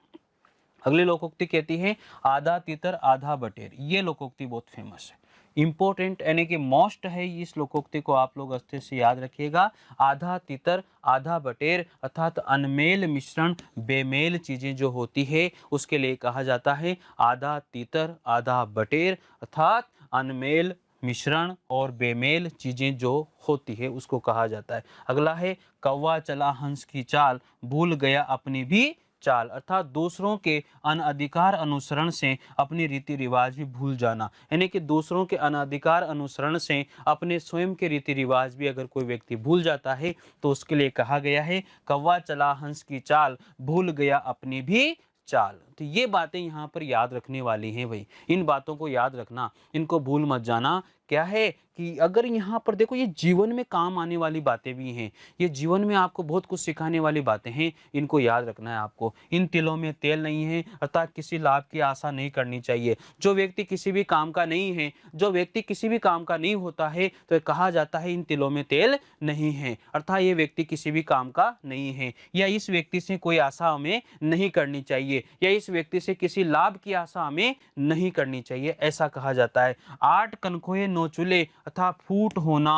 अगली लोकोक्ति कहती है आधा तीतर आधा बटेर। ये लोकोक्ति बहुत फेमस है, इंपॉर्टेंट यानी कि मोस्ट है। इस लोकोक्ति को आप लोग अच्छे से याद रखिएगा। आधा तीतर आधा बटेर, अर्थात अनमेल मिश्रण बेमेल चीजें जो होती है उसके लिए कहा जाता है आधा तीतर आधा बटेर। अर्थात अनमेल मिश्रण और बेमेल चीजें जो होती है उसको कहा जाता है। अगला है कौवा चला हंस की चाल, भूल गया अपनी भी चाल। अर्थात दूसरों के अनधिकार अनुसरण से अपने रीति रिवाज भी भूल जाना, यानी कि दूसरों के अनधिकार अनुसरण से अपने स्वयं के रीति रिवाज भी अगर कोई व्यक्ति भूल जाता है तो उसके लिए कहा गया है कौवा चला हंस की चाल, भूल गया अपनी भी चाल। तो ये बातें यहाँ पर याद रखने वाली हैं भाई। इन बातों को याद रखना, इनको भूल मत जाना। क्या है कि अगर यहाँ पर देखो, ये जीवन में काम आने वाली बातें भी हैं, ये जीवन में आपको बहुत कुछ सिखाने वाली बातें हैं। इनको याद रखना है आपको। इन तिलों में तेल नहीं है, अर्थात किसी लाभ की आशा नहीं करनी चाहिए। जो व्यक्ति किसी भी काम का नहीं है, जो व्यक्ति किसी भी काम का नहीं होता है, तो कहा जाता है इन तिलों में तेल नहीं है, अर्थात ये व्यक्ति किसी भी काम का नहीं है, या इस व्यक्ति से कोई आशा हमें नहीं करनी चाहिए, या इस व्यक्ति से किसी लाभ की आशा हमें नहीं करनी चाहिए, ऐसा कहा जाता है। 8 कनखोए 9 चूल्हे, अर्थात फूट होना।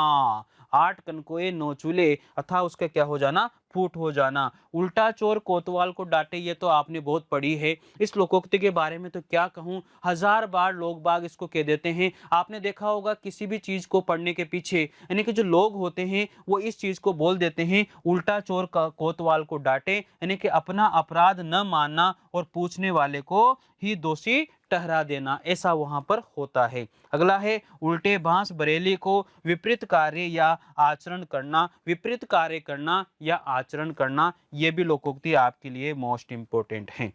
8 कनकोए 9 चूल्हे अथा उसका क्या हो जाना, फूट हो जाना। उल्टा चोर कोतवाल को डांटे, ये तो आपने बहुत पढ़ी है। इस लोकोक्ति के बारे में तो क्या कहूँ, हजार बार लोग बाग इसको कह देते हैं। आपने देखा होगा किसी भी चीज को पढ़ने के पीछे यानी कि जो लोग होते हैं वो इस चीज को बोल देते हैं, उल्टा चोर का कोतवाल को डांटे, यानी कि अपना अपराध न मानना और पूछने वाले को ही दोषी ठहरा देना, ऐसा वहां पर होता है। अगला है उल्टे भांस बरेली को विपरीत कार्य या आचरण करना, विपरीत कार्य करना या आचरण करना, ये भी लोकोक्ति आपके लिए मोस्ट इंपोर्टेंट है।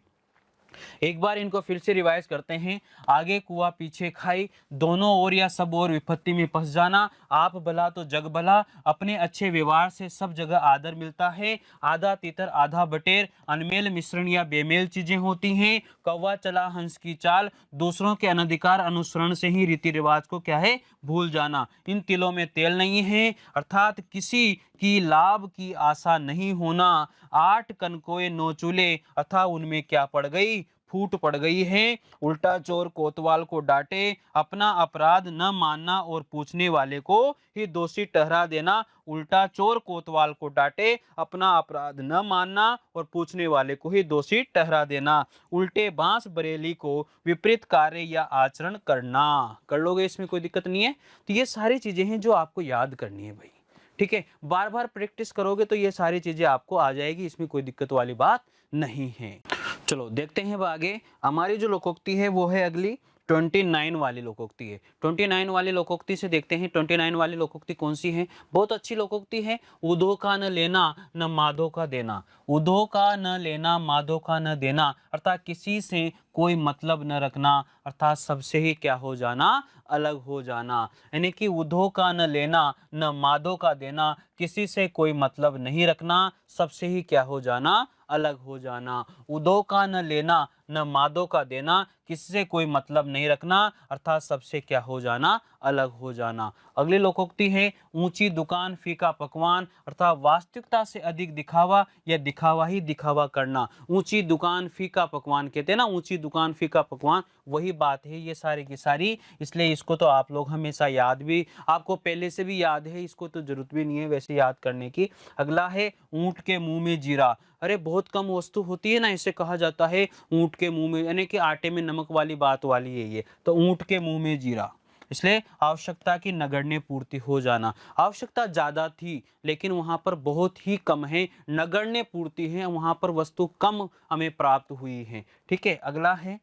एक बार इनको फिर से रिवाइज करते हैं। आगे कुआ पीछे खाई, दोनों ओर या सब ओर विपत्ति में फंस जाना, आप भला तो जग भला, अपने अच्छे व्यवहार से सब जगह आदर मिलता है, आधा तीतर आधा बटेर, अनमेल मिश्रण या बेमेल चीजें होती हैं, कौवा चला हंस की चाल, दूसरों के अनधिकार अनुसरण से ही रीति रिवाज को क्या है, भूल जाना, इन तिलों में तेल नहीं है, अर्थात किसी की लाभ की आशा नहीं होना, 8 कनकोए 9 चूल्हे अथा उनमें क्या पड़ गई, फूट पड़ गई है, उल्टा चोर कोतवाल को डांटे, अपना अपराध न मानना और पूछने वाले को ही दोषी ठहरा देना, उल्टा चोर कोतवाल को डांटे, अपना अपराध न मानना और पूछने वाले को ही दोषी ठहरा देना, उल्टे बांस बरेली को विपरीत कार्य या आचरण करना। कर लोगे, इसमें कोई दिक्कत नहीं है। तो ये सारी चीजें हैं जो आपको याद करनी है भाई, ठीक है। बार बार प्रैक्टिस करोगे तो ये सारी चीजें आपको आ जाएगी, इसमें कोई दिक्कत वाली बात नहीं है। चलो देखते हैं अब आगे। हमारी जो लोकोक्ति है वो है अगली 29 वाली लोकोक्ति है। 29 वाली लोकोक्ति से देखते हैं 29 वाली लोकोक्ति कौन सी है। बहुत अच्छी लोकोक्ति है। उधो का न लेना न माधो का देना, उधो का न लेना माधो का न देना, अर्थात किसी से कोई मतलब न रखना, अर्थात सबसे ही क्या हो जाना, अलग हो जाना। यानी कि उधो का न लेना न माधो का देना, किसी से कोई मतलब नहीं रखना, सबसे ही क्या हो जाना, अलग हो जाना। उधो का न लेना न मादो का देना, किसी से कोई मतलब नहीं रखना, अर्थात सबसे क्या हो जाना, अलग हो जाना। अगली लोकोक्ति है ऊंची दुकान फीका पकवान, अर्थात वास्तविकता से अधिक दिखावा या दिखावा ही दिखावा करना। ऊंची दुकान फीका पकवान कहते हैं ना, ऊंची दुकान फीका पकवान, वही बात है ये सारी की सारी। इसलिए इसको तो आप लोग हमेशा याद भी, आपको पहले से भी याद है, इसको तो जरूरत भी नहीं है वैसे याद करने की। अगला है ऊंट के मुंह में जीरा। अरे बहुत कम वस्तु होती है ना, इसे कहा जाता है ऊंट के मुंह में, यानी कि आटे में नमक वाली बात वाली है ये। तो ऊंट के मुंह में जीरा, इसलिए आवश्यकता की नगण्य पूर्ति हो जाना। आवश्यकता ज्यादा थी लेकिन वहां पर बहुत ही कम है, नगण्य पूर्ति है, वहां पर वस्तु कम हमें प्राप्त हुई है। ठीक है। अगला है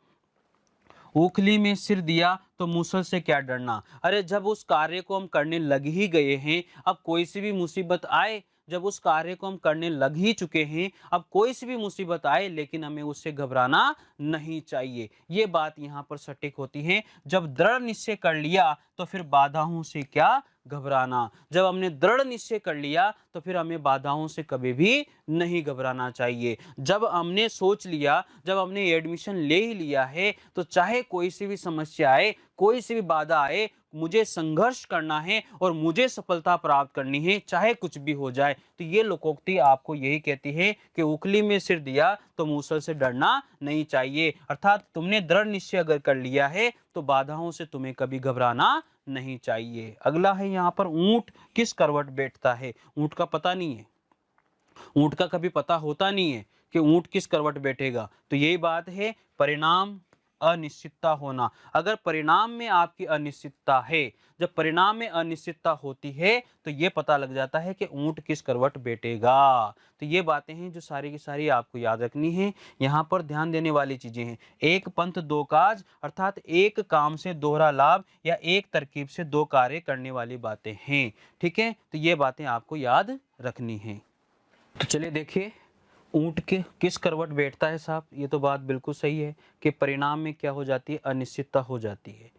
उखली में सिर दिया तो मूसल से क्या डरना। अरे जब उस कार्य को हम करने लग ही गए हैं, अब कोई सी भी मुसीबत आए, जब उस कार्य को हम करने लग ही चुके हैं, अब कोई सी भी मुसीबत आए लेकिन हमें उससे घबराना नहीं चाहिए। ये बात यहाँ पर सटीक होती है। जब दृढ़ निश्चय कर लिया तो फिर बाधाओं से क्या घबराना। जब हमने दृढ़ निश्चय कर लिया तो फिर हमें बाधाओं से कभी भी नहीं घबराना चाहिए। जब हमने सोच लिया, जब हमने एडमिशन ले ही लिया है, तो चाहे कोई सी भी समस्या आए, कोई सी भी बाधा आए, मुझे संघर्ष करना है और मुझे सफलता प्राप्त करनी है, चाहे कुछ भी हो जाए। तो ये लोकोक्ति आपको यही कहती है कि उखली में सिर दिया तो मूसल से डरना नहीं चाहिए। अर्थात तुमने दृढ़ निश्चय अगर कर लिया है तो बाधाओं से तुम्हें कभी घबराना नहीं चाहिए। अगला है यहाँ पर ऊंट किस करवट बैठता है। ऊंट का पता नहीं है, ऊंट का कभी पता होता नहीं है कि ऊंट किस करवट बैठेगा। तो यही बात है, परिणाम अनिश्चितता होना। अगर परिणाम में आपकी अनिश्चितता है, जब परिणाम में अनिश्चितता होती है तो ये पता लग जाता है कि ऊंट किस करवट बैठेगा। तो ये बातें हैं जो सारी की सारी आपको याद रखनी है। यहाँ पर ध्यान देने वाली चीजें हैं, एक पंथ दो काज, अर्थात एक काम से दोहरा लाभ या एक तरकीब से दो कार्य करने वाली बातें हैं। ठीक है। तो ये बातें आपको याद रखनी है। तो चलिए देखिए, ऊंट के किस करवट बैठता है साहब, ये तो बात बिल्कुल सही है कि परिणाम में क्या हो जाती है, अनिश्चितता हो जाती है।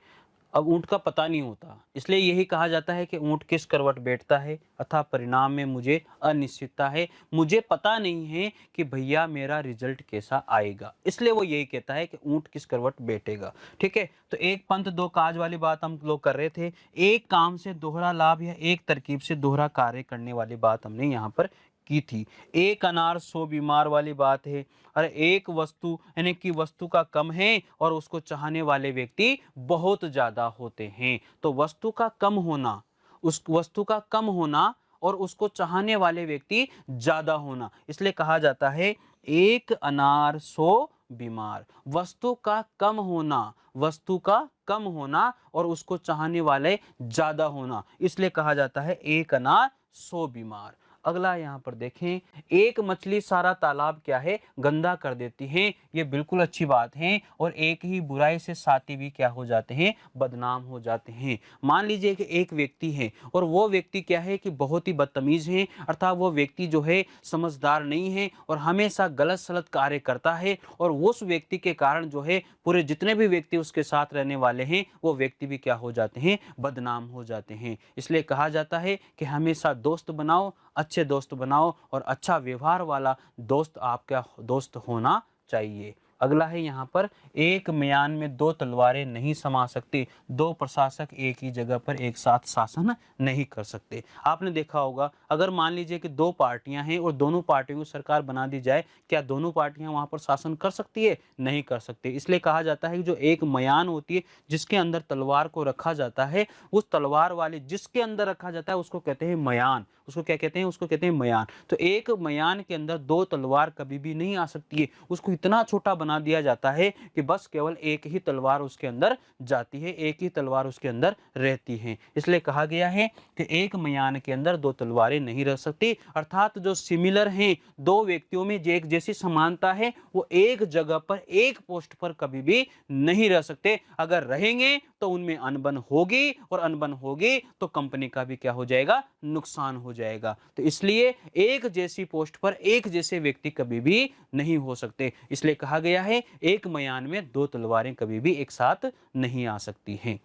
अब ऊंट का पता नहीं होता, इसलिए यही कहा जाता है कि ऊंट किस करवट बैठता है, अर्थात परिणाम में मुझे अनिश्चितता है, मुझे पता नहीं है कि भैया मेरा रिजल्ट कैसा आएगा, इसलिए वो यही कहता है कि ऊंट किस करवट बैठेगा। ठीक है। तो एक पंथ दो काज वाली बात हम लोग कर रहे थे, एक काम से दोहरा लाभ या एक तरकीब से दोहरा कार्य करने वाली बात हमने यहाँ पर की थी। एक अनार 100 बीमार वाली बात है। अरे एक वस्तु यानी कि वस्तु का कम है और उसको चाहने वाले व्यक्ति बहुत ज्यादा होते हैं। तो वस्तु का कम होना, उस वस्तु का कम होना और उसको चाहने वाले व्यक्ति ज्यादा होना, इसलिए कहा जाता है एक अनार 100 बीमार। वस्तु का कम होना, वस्तु का कम होना और उसको चाहने वाले ज्यादा होना, इसलिए कहा जाता है एक अनार 100 बीमार। अगला यहाँ पर देखें, एक मछली सारा तालाब क्या है, गंदा कर देती है। ये बिल्कुल अच्छी बात है। और एक ही बुराई से साथी भी क्या हो जाते हैं, बदनाम हो जाते हैं। मान लीजिए कि एक व्यक्ति है और वो व्यक्ति क्या है कि बहुत ही बदतमीज है, अर्थात वो व्यक्ति जो है समझदार नहीं है और हमेशा गलत सलत कार्य करता है, और उस व्यक्ति के कारण जो है पूरे जितने भी व्यक्ति उसके साथ रहने वाले हैं वो व्यक्ति भी क्या हो जाते हैं, बदनाम हो जाते हैं। इसलिए कहा जाता है कि हमेशा दोस्त बनाओ, अच्छे दोस्त बनाओ और अच्छा व्यवहार वाला दोस्त आपका दोस्त होना चाहिए। अगला है यहाँ पर, एक म्यान में 2 तलवारें नहीं समा सकती, 2 प्रशासक एक ही जगह पर एक साथ शासन नहीं कर सकते। आपने देखा होगा, अगर मान लीजिए कि 2 पार्टियां हैं और दोनों पार्टियों की सरकार बना दी जाए, क्या दोनों पार्टियां वहां पर शासन कर सकती है? नहीं कर सकती। इसलिए कहा जाता है कि जो एक म्यान होती है जिसके अंदर तलवार को रखा जाता है, उस तलवार वाले जिसके अंदर रखा जाता है उसको कहते हैं म्यान। उसको क्या कहते हैं? उसको कहते हैं म्यान। तो एक म्यान के अंदर 2 तलवार कभी भी नहीं आ सकती है। उसको इतना छोटा बना दिया जाता है कि बस केवल एक ही तलवार उसके अंदर जाती है, एक ही तलवार उसके अंदर रहती है। इसलिए कहा गया है कि एक म्यान के अंदर 2 तलवारें नहीं रह सकती, अर्थात जो सिमिलर हैं, 2 व्यक्तियों में एक जैसी समानता है, वो एक जगह पर एक पोस्ट पर कभी भी नहीं रह सकते। अगर रहेंगे तो उनमें अनबन होगी, और अनबन होगी तो कंपनी का भी क्या हो जाएगा, नुकसान हो जाएगा। तो इसलिए एक जैसी पोस्ट पर एक जैसे व्यक्ति कभी भी नहीं हो सकते। इसलिए कहा गया है एक म्यान में 2 तलवारें कभी भी एक साथ नहीं आ सकती हैं।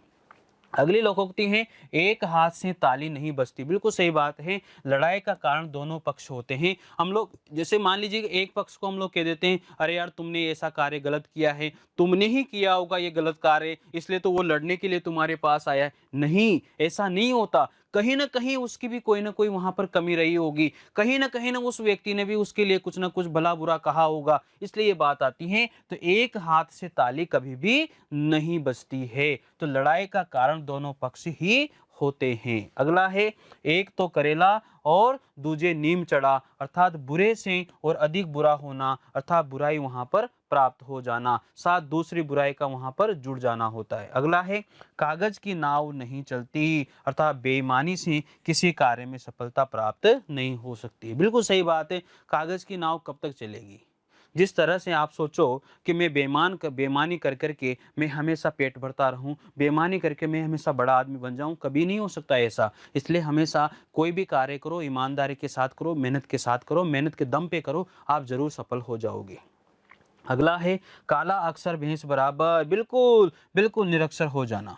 अगली लोकोक्ति है, एक हाथ से ताली नहीं बजती। बिल्कुल सही बात है। लड़ाई का कारण दोनों पक्ष होते हैं। हम लोग जैसे मान लीजिए कि एक पक्ष को हम लोग कह देते हैं, अरे यार तुमने ऐसा कार्य गलत किया है, तुमने ही किया होगा ये गलत कार्य, इसलिए तो वो लड़ने के लिए तुम्हारे पास आया है। नहीं, ऐसा नहीं होता। कहीं ना कहीं उसकी भी कोई ना कोई वहां पर कमी रही होगी, कहीं ना उस व्यक्ति ने भी उसके लिए कुछ ना कुछ भला बुरा कहा होगा, इसलिए ये बात आती है। तो एक हाथ से ताली कभी भी नहीं बजती है। तो लड़ाई का कारण दोनों पक्ष ही होते हैं। अगला है, एक तो करेला और दूजे नीम चढ़ा, अर्थात बुरे से और अधिक बुरा होना, अर्थात बुराई वहां पर प्राप्त हो जाना, साथ दूसरी बुराई का वहां पर जुड़ जाना होता है। अगला है, कागज की नाव नहीं चलती, अर्थात बेईमानी से किसी कार्य में सफलता प्राप्त नहीं हो सकती। बिल्कुल सही बात है। कागज की नाव कब तक चलेगी? जिस तरह से आप सोचो कि मैं बेईमानी कर करके मैं हमेशा पेट भरता रहूं, बेईमानी करके मैं हमेशा बड़ा आदमी बन जाऊं, कभी नहीं हो सकता ऐसा। इसलिए हमेशा कोई भी कार्य करो, ईमानदारी के साथ करो, मेहनत के साथ करो, मेहनत के दम पे करो, आप जरूर सफल हो जाओगे। अगला है, काला अक्षर भैंस बराबर, बिल्कुल बिल्कुल निरक्षर हो जाना।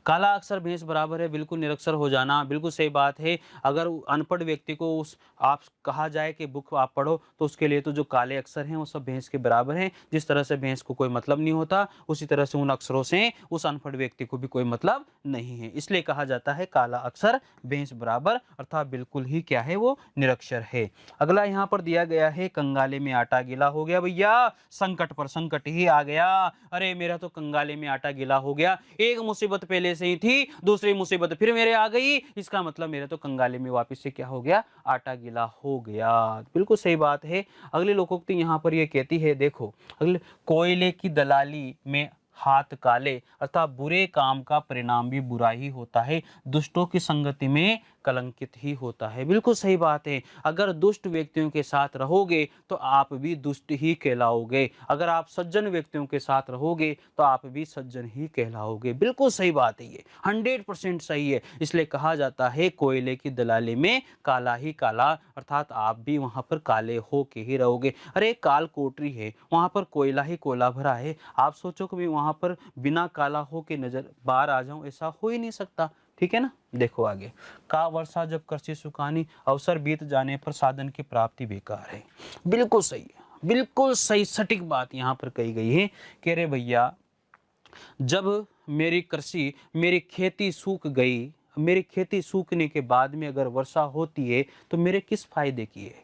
काला अक्षर भैंस बराबर है बिल्कुल निरक्षर हो जाना, बिल्कुल सही बात है। अगर अनपढ़ व्यक्ति को उस आप कहा जाए कि बुक आप पढ़ो, तो उसके लिए तो जो काले अक्षर हैं वो सब भैंस के बराबर हैं। जिस तरह से भैंस को कोई मतलब नहीं होता, उसी तरह से उन अक्षरों से उस अनपढ़ व्यक्ति को भी कोई मतलब नहीं है। इसलिए कहा जाता है काला अक्षर भैंस बराबर, अर्थात बिल्कुल ही क्या है, वो निरक्षर है। अगला यहाँ पर दिया गया है, कंगाले में आटा गीला हो गया। भैया संकट पर संकट ही आ गया। अरे मेरा तो कंगाले में आटा गीला हो गया, एक मुसीबत पहले से ही थी, दूसरी मुसीबत फिर मेरे आ गई, इसका मतलब मेरे तो कंगाले में वापस से क्या हो गया, आटा गीला हो गया। बिल्कुल सही बात है। अगली लोकोक्ति यहाँ पर ये कहती है, देखो अगले, कोयले की दलाली में हाथ काले, अर्थात बुरे काम का परिणाम भी बुरा ही होता है, दुष्टों की संगति में कलंकित ही होता है। बिल्कुल सही बात है। अगर दुष्ट व्यक्तियों के साथ रहोगे तो आप भी दुष्ट ही कहलाओगे, अगर आप सज्जन व्यक्तियों के साथ रहोगे तो आप भी सज्जन ही कहलाओगे। बिल्कुल सही बात है, ये 100% सही है। इसलिए कहा जाता है कोयले की दलाली में काला ही काला, अर्थात आप भी वहां पर काले हो के ही रहोगे। अरे काल कोठरी है, वहां पर कोयला ही कोयला भरा है, आप सोचो कि वहां पर बिना काला हो के नजर बाहर आ जाऊं, ऐसा हो ही नहीं सकता। ठीक है ना। देखो आगे, का वर्षा जब कृषि सुखानी, अवसर बीत जाने पर साधन की प्राप्ति बेकार है। बिल्कुल सही है, बिल्कुल सही सटीक बात यहाँ पर कही गई है कि अरे भैया, जब मेरी कृषि, मेरी खेती सूख गई, मेरी खेती सूखने के बाद में अगर वर्षा होती है तो मेरे किस फायदे की है।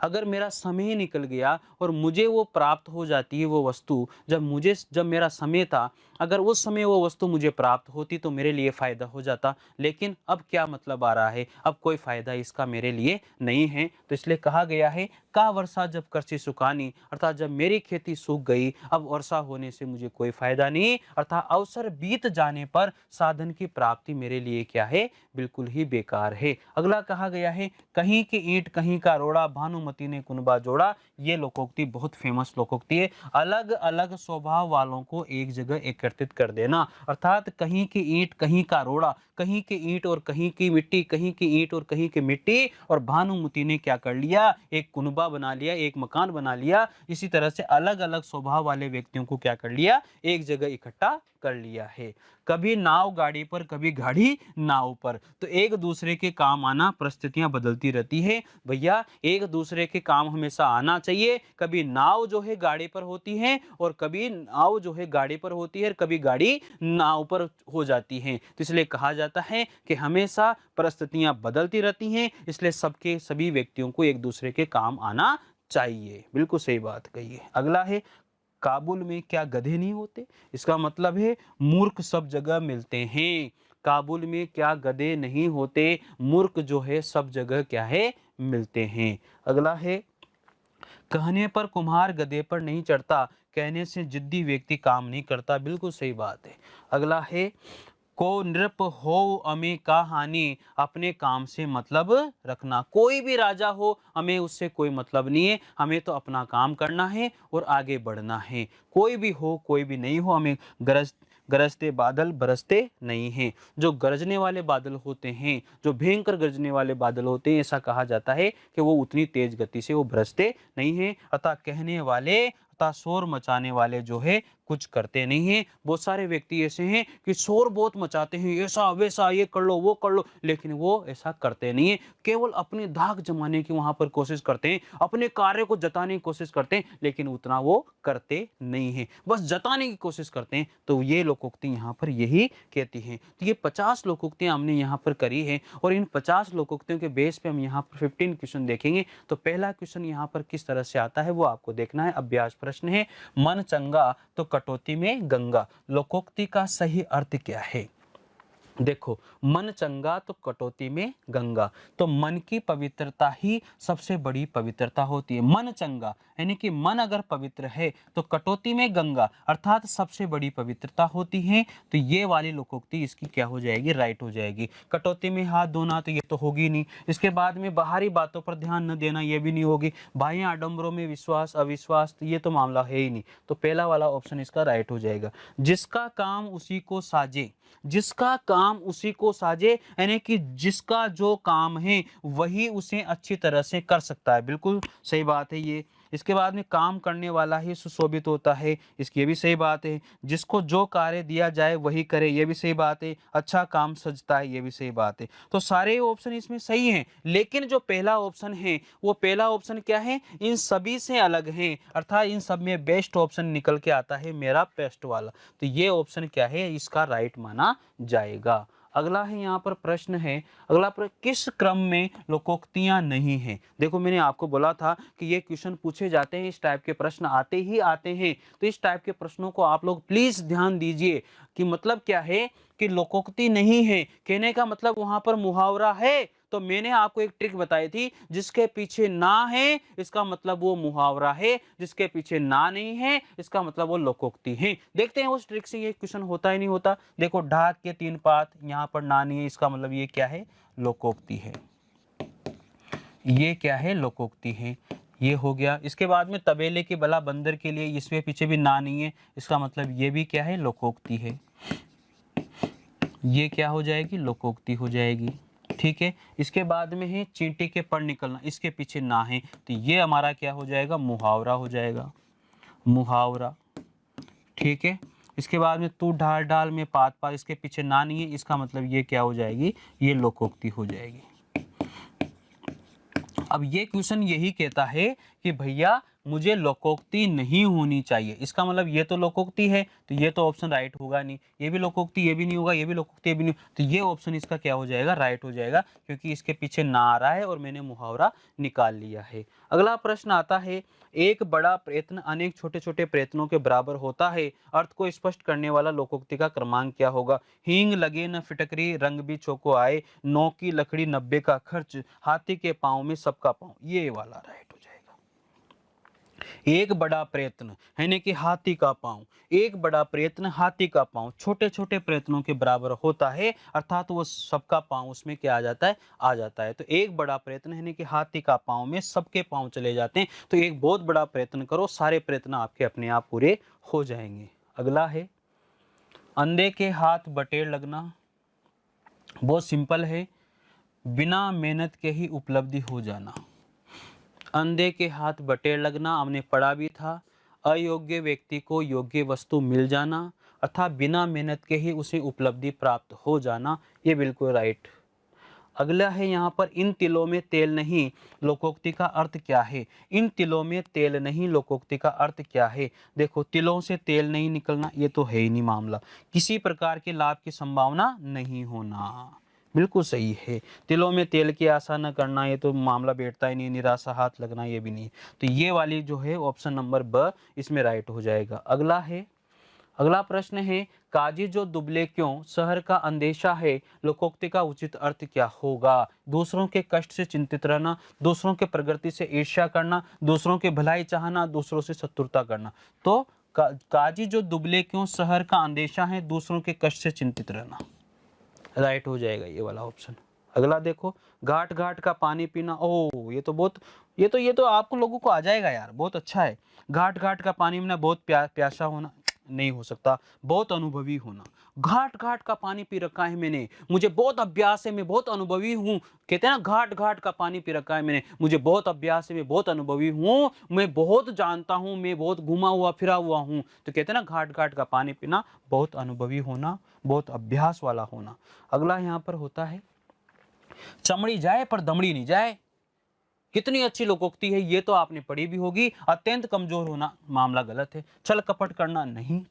अगर मेरा समय ही निकल गया और मुझे वो प्राप्त हो जाती है वो वस्तु, जब मेरा समय था, अगर उस समय वो वस्तु मुझे प्राप्त होती तो मेरे लिए फ़ायदा हो जाता, लेकिन अब क्या मतलब आ रहा है, अब कोई फ़ायदा इसका मेरे लिए नहीं है। तो इसलिए कहा गया है का वर्षा जब कृषि सुखानी, अर्थात जब मेरी खेती सूख गई, अब वर्षा होने से मुझे कोई फ़ायदा नहीं, अर्थात अवसर बीत जाने पर साधन की प्राप्ति मेरे लिए क्या है, बिल्कुल ही बेकार है। अगला कहा गया है कहीं की ईंट कहीं का रोड़ा, भानुमति ने कुनबा जोड़ा। ये लोकोक्ति बहुत फेमस लोकोक्ति है। अलग अलग स्वभाव वालों को एक जगह एकत्रित कर देना, अर्थात कहीं की ईंट कहीं का रोड़ा, कहीं की ईंट और कहीं की मिट्टी, कहीं की ईंट और कहीं की मिट्टी, और भानुमति ने क्या कर लिया, एक कुनबा बना लिया, एक मकान बना लिया। इसी तरह से अलग अलग स्वभाव वाले व्यक्तियों को क्या कर लिया, एक जगह इकट्ठा कर लिया है। कभी नाव गाड़ी पर, कभी गाड़ी नाव पर, तो एक दूसरे के काम आना, परिस्थितियां बदलती रहती है भैया, एक दूसरे के काम हमेशा आना चाहिए। कभी नाव जो है गाड़ी पर होती है और कभी नाव जो है गाड़ी पर होती है और कभी गाड़ी नाव पर हो जाती है। तो इसलिए कहा जाता है कि हमेशा परिस्थितियां बदलती रहती हैं, इसलिए सभी व्यक्तियों को एक दूसरे के काम आना चाहिए। बिल्कुल सही बात कही है। अगला है काबुल में क्या गधे नहीं होते, इसका मतलब है मूर्ख सब जगह मिलते हैं। काबुल में क्या गधे नहीं होते, मूर्ख जो है सब जगह क्या है, मिलते हैं। अगला है कहने पर कुम्हार गधे पर नहीं चढ़ता, कहने से जिद्दी व्यक्ति काम नहीं करता। बिल्कुल सही बात है। अगला है को नृप हो हमें का हानि, अपने काम से मतलब रखना। कोई भी राजा हो, हमें उससे कोई मतलब नहीं है, हमें तो अपना काम करना है और आगे बढ़ना है। कोई भी हो कोई भी नहीं हो, हमें गरजते बादल बरसते नहीं हैं। जो गरजने वाले बादल होते हैं, जो भयंकर गरजने वाले बादल होते हैं, ऐसा कहा जाता है कि वो उतनी तेज गति से वो बरसते नहीं हैं। अतः कहने वाले अतः शोर मचाने वाले जो है कुछ करते नहीं हैं। बहुत सारे व्यक्ति ऐसे हैं कि शोर बहुत मचाते हैं, ऐसा वैसा, ये कर लो वो कर लो, लेकिन वो ऐसा करते नहीं है। केवल अपने धाक जमाने की वहां पर कोशिश करते हैं, अपने कार्य को जताने की कोशिश करते हैं, लेकिन उतना वो करते नहीं है, बस जताने की कोशिश करते हैं। तो ये लोकोक्ति यहाँ पर यही कहती है। तो ये 50 लोकोक्तियां हमने यहाँ पर करी है और इन 50 लोकोक्तियों के बेस पे हम यहाँ पर 15 क्वेश्चन देखेंगे। तो पहला क्वेश्चन यहाँ पर किस तरह से आता है वो आपको देखना है। अभ्यास प्रश्न है, मन चंगा तो कटौती में गंगा, लोकोक्ति का सही अर्थ क्या है। देखो, मन चंगा तो कटौती में गंगा, तो मन की पवित्रता ही सबसे बड़ी पवित्रता होती है। मन चंगा यानी कि मन अगर पवित्र है तो कटौती में गंगा अर्थात सबसे बड़ी पवित्रता होती है। तो ये वाली लोकोक्ति इसकी क्या हो जाएगी, राइट हो जाएगी। कटौती में हाथ धोना तो ये तो होगी नहीं। इसके बाद में बाहरी बातों पर ध्यान न देना, ये भी नहीं होगी। बाह्य आडंबरों में विश्वास अविश्वास, तो ये तो मामला है ही नहीं। तो पहला वाला ऑप्शन इसका राइट हो जाएगा। जिसका काम उसी को साजे, जिसका काम उसी को साजे यानी कि जिसका जो काम है वही उसे अच्छी तरह से कर सकता है। बिल्कुल सही बात है ये। इसके बाद में काम करने वाला ही सुशोभित होता है, इसकी ये भी सही बात है। जिसको जो कार्य दिया जाए वही करे, ये भी सही बात है। अच्छा काम सजता है, ये भी सही बात है। तो सारे ऑप्शन इसमें सही हैं, लेकिन जो पहला ऑप्शन है वो पहला ऑप्शन क्या है, इन सभी से अलग है, अर्थात इन सब में बेस्ट ऑप्शन निकल के आता है मेरा बेस्ट वाला। तो ये ऑप्शन क्या है, इसका राइट माना जाएगा। अगला है यहाँ पर प्रश्न है, अगला प्रश्न किस क्रम में लोकोक्तियां नहीं हैं। देखो मैंने आपको बोला था कि ये क्वेश्चन पूछे जाते हैं, इस टाइप के प्रश्न आते ही आते हैं। तो इस टाइप के प्रश्नों को आप लोग प्लीज ध्यान दीजिए कि मतलब क्या है कि लोकोक्ति नहीं है, कहने का मतलब वहां पर मुहावरा है। तो मैंने आपको एक ट्रिक बताई थी, जिसके पीछे ना है इसका मतलब वो मुहावरा है, जिसके पीछे ना नहीं है इसका मतलब वो लोकोक्ति है। देखते हैं उस ट्रिक से ये क्वेश्चन होता ही नहीं होता। देखो, ढाक के 3 पात, यहाँ पर ना नहीं है, इसका मतलब ये क्या है, लोकोक्ति है। ये क्या है, लोकोक्ति है। ये हो गया। इसके बाद में तबेले की बला बंदर के लिए, इसमें पीछे भी ना नहीं है, इसका मतलब ये भी क्या है, लोकोक्ति है। ये क्या हो जाएगी, लोकोक्ति हो जाएगी। ठीक है। इसके बाद में है चींटी के पर निकलना, इसके पीछे ना है, तो ये हमारा क्या हो जाएगा, मुहावरा हो जाएगा, मुहावरा। ठीक है। इसके बाद में तू ढाल ढाल में पात पात, इसके पीछे ना नहीं है, इसका मतलब ये क्या हो जाएगी, ये लोकोक्ति हो जाएगी। अब ये क्वेश्चन यही कहता है कि भैया मुझे लोकोक्ति नहीं होनी चाहिए। इसका मतलब ये तो लोकोक्ति है, तो ये तो ऑप्शन राइट होगा नहीं, ये भी लोकोक्ति, ये भी नहीं होगा, ये भी लोकोक्ति, ये भी नहीं, तो ये ऑप्शन इसका क्या हो जाएगा, राइट हो जाएगा, क्योंकि इसके पीछे ना आ रहा है और मैंने मुहावरा निकाल लिया है। अगला प्रश्न आता है, एक बड़ा प्रयत्न अनेक छोटे छोटे प्रयत्नों के बराबर होता है, अर्थ को स्पष्ट करने वाला लोकोक्ति का क्रमांक क्या होगा। हींग लगे न फिटकरी, रंग भी चौको आए, 9 की लकड़ी 90 का खर्च, हाथी के पाँव में सबका पाँव, ये वाला राइट हो जाएगा। एक बड़ा प्रयत्न यानी कि हाथी का पाँव, एक बड़ा प्रयत्न हाथी का पाँव छोटे छोटे प्रयत्नों के बराबर होता है, अर्थात वो सबका पाँव उसमें क्या आ जाता है, आ जाता है। तो एक बड़ा प्रयत्न यानी कि हाथी का पाँव में सबके पाँव चले जाते हैं। तो एक बहुत बड़ा प्रयत्न करो, सारे प्रयत्न आपके अपने आप पूरे हो जाएंगे। अगला है, अंधे के हाथ बटेर लगना। बहुत सिंपल है, बिना मेहनत के ही उपलब्धि हो जाना। अंधे के हाथ बटेर लगना हमने पढ़ा भी था। अयोग्य व्यक्ति को योग्य वस्तु मिल जाना, अर्थात बिना मेहनत के ही उसे उपलब्धि प्राप्त हो जाना, ये बिल्कुल राइट। अगला है यहाँ पर, इन तिलों में तेल नहीं, लोकोक्ति का अर्थ क्या है। इन तिलों में तेल नहीं, लोकोक्ति का अर्थ क्या है। देखो, तिलों से तेल नहीं निकलना, ये तो है ही नहीं मामला। किसी प्रकार के लाभ की संभावना नहीं होना, बिल्कुल सही है। तिलों में तेल की आशा न करना, ये तो मामला बैठता ही नहीं। निराशा हाथ लगना, ये भी नहीं। तो ये वाली जो है ऑप्शन नंबर ब इसमें राइट हो जाएगा। अगला है, अगला प्रश्न है, काजी जो दुबले क्यों, शहर का अंदेशा है, लोकोक्ति का उचित अर्थ क्या होगा। दूसरों के कष्ट से चिंतित रहना, दूसरों के प्रगति से ईर्ष्या करना, दूसरों के भलाई चाहना, दूसरों से शत्रुता करना। तो काजी जो दुबले क्यों, शहर का अंदेशा है, दूसरों के कष्ट से चिंतित रहना, राइट हो जाएगा ये वाला ऑप्शन। अगला देखो, घाट घाट का पानी पीना। ओ, ये तो बहुत, ये तो आपको लोगों को आ जाएगा यार, बहुत अच्छा है। घाट घाट का पानी पीना, बहुत प्यासा होना नहीं हो सकता, बहुत अनुभवी होना। घाट घाट का पानी पी रखा है मैंने, मुझे बहुत अभ्यास है, मैं बहुत अनुभवी हूँ। कहते हैं ना, घाट घाट का पानी पी रखा है मैंने, मुझे बहुत अभ्यास है, मैं बहुत अनुभवी हूँ, मैं बहुत जानता हूँ, मैं बहुत घुमा हुआ फिरा हुआ हूँ। तो कहते हैं ना, घाट घाट का पानी पीना, बहुत अनुभवी होना, बहुत अभ्यास वाला होना। अगला यहाँ पर होता है, चमड़ी जाए पर दमड़ी नहीं जाए। कितनी अच्छी लोकोक्ति है, ये तो आपने पढ़ी भी होगी। अत्यंत कमजोर होना, मामला गलत है। छल कपट करना नहीं,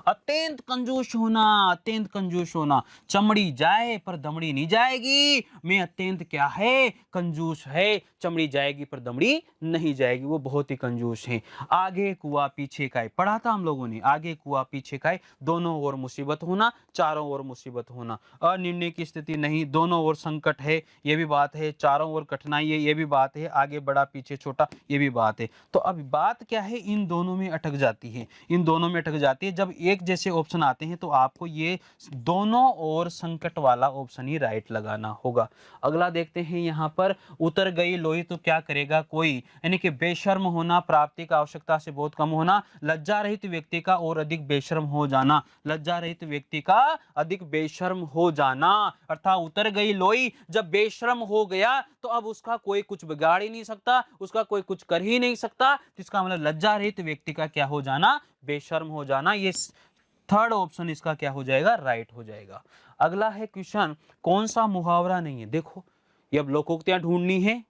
अत्यंत कंजूस होना, अत्यंत कंजूस होना। चमड़ी जाए पर दमड़ी नहीं जाएगी, मैं अत्यंत क्या है, कंजूस है। चमड़ी जाएगी पर दमड़ी नहीं जाएगी, वो बहुत ही कंजूस है। आगे कुआ पीछे खाए, पढ़ा था हम लोगों ने, आगे कुआ पीछे खाए, दोनों ओर मुसीबत होना, चारों ओर मुसीबत होना। अनिर्णय की स्थिति नहीं, दोनों ओर संकट है, ये भी बात है। चारों ओर कठिनाई है, ये भी बात है। आगे बड़ा पीछे छोटा, ये भी बात है। तो अब बात क्या है, इन दोनों में अटक जाती है, इन दोनों में अटक जाती है। जब एक जैसे ऑप्शन आते हैं तो आपको ये दोनों ओर संकट वाला ऑप्शन ही राइट लगाना होगा। अगला देखते हैं यहाँ पर, उतर गई लोई तो क्या करेगा कोई, यानी कि बेशर्म होना, प्राप्ति का आवश्यकता से बहुत कम होना, लज्जा रहित व्यक्ति का और अधिक बेशर्म हो जाना, लज्जा रहित व्यक्ति का अधिक बेशर्म हो जाना। अर्थात उतर गई लोई, जब बेशर्म हो गया तो अब उसका कोई कुछ बिगाड़ ही नहीं सकता, उसका कोई कुछ कर ही नहीं सकता। इसका मतलब लज्जा रहित व्यक्ति का क्या हो जाना, बेशर्म हो जाना। ये थर्ड ऑप्शन इसका क्या हो जाएगा, राइट हो जाएगा। अगला है क्वेश्चन, कौन सा मुहावरा नहीं है। देखो, ये अब लोकोक्तियां ढूंढनी है।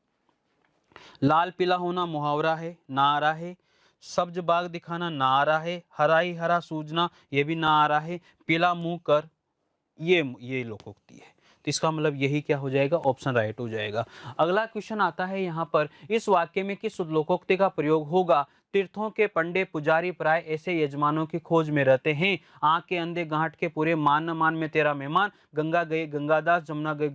लाल पीला होना मुहावरा है, ना आ रहा है। सब्ज बाग दिखाना, ना आ रहा है। हरा ही हरा सूझना, ये भी ना आ रहा है। पीला मुंह कर, ये लोकोक्ति है। तो इसका मतलब यही क्या हो जाएगा, ऑप्शन राइट हो जाएगा। अगला क्वेश्चन आता है यहाँ पर, इस वाक्य में किस लोकोक्ति का प्रयोग होगा। तीर्थों के पंडे पुजारी प्राय ऐसे यजमानों की खोज में रहते हैं। आंख के अंधे गांठ के पूरे, मान न मान में तेरा मेहमान। गंगा गए गंगादास, जमुना गए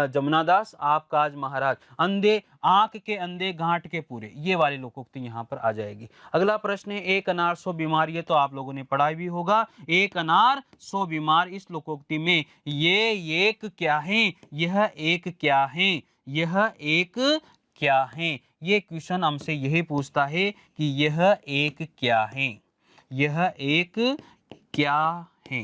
जमुनादास, आपका आज महाराज। अंधे, आंख के अंधे गांठ के पूरे, ये वाली लोकोक्ति यहाँ पर आ जाएगी। अगला प्रश्न है, एक अनार 100 बीमार, ये तो आप लोगों ने पढ़ा भी होगा। एक अनार 100 बीमार, इस लोकोक्ति में ये एक क्या है, यह एक क्या है, यह एक क्या है। ये क्वेश्चन हमसे यही पूछता है कि यह एक क्या है, यह एक क्या है।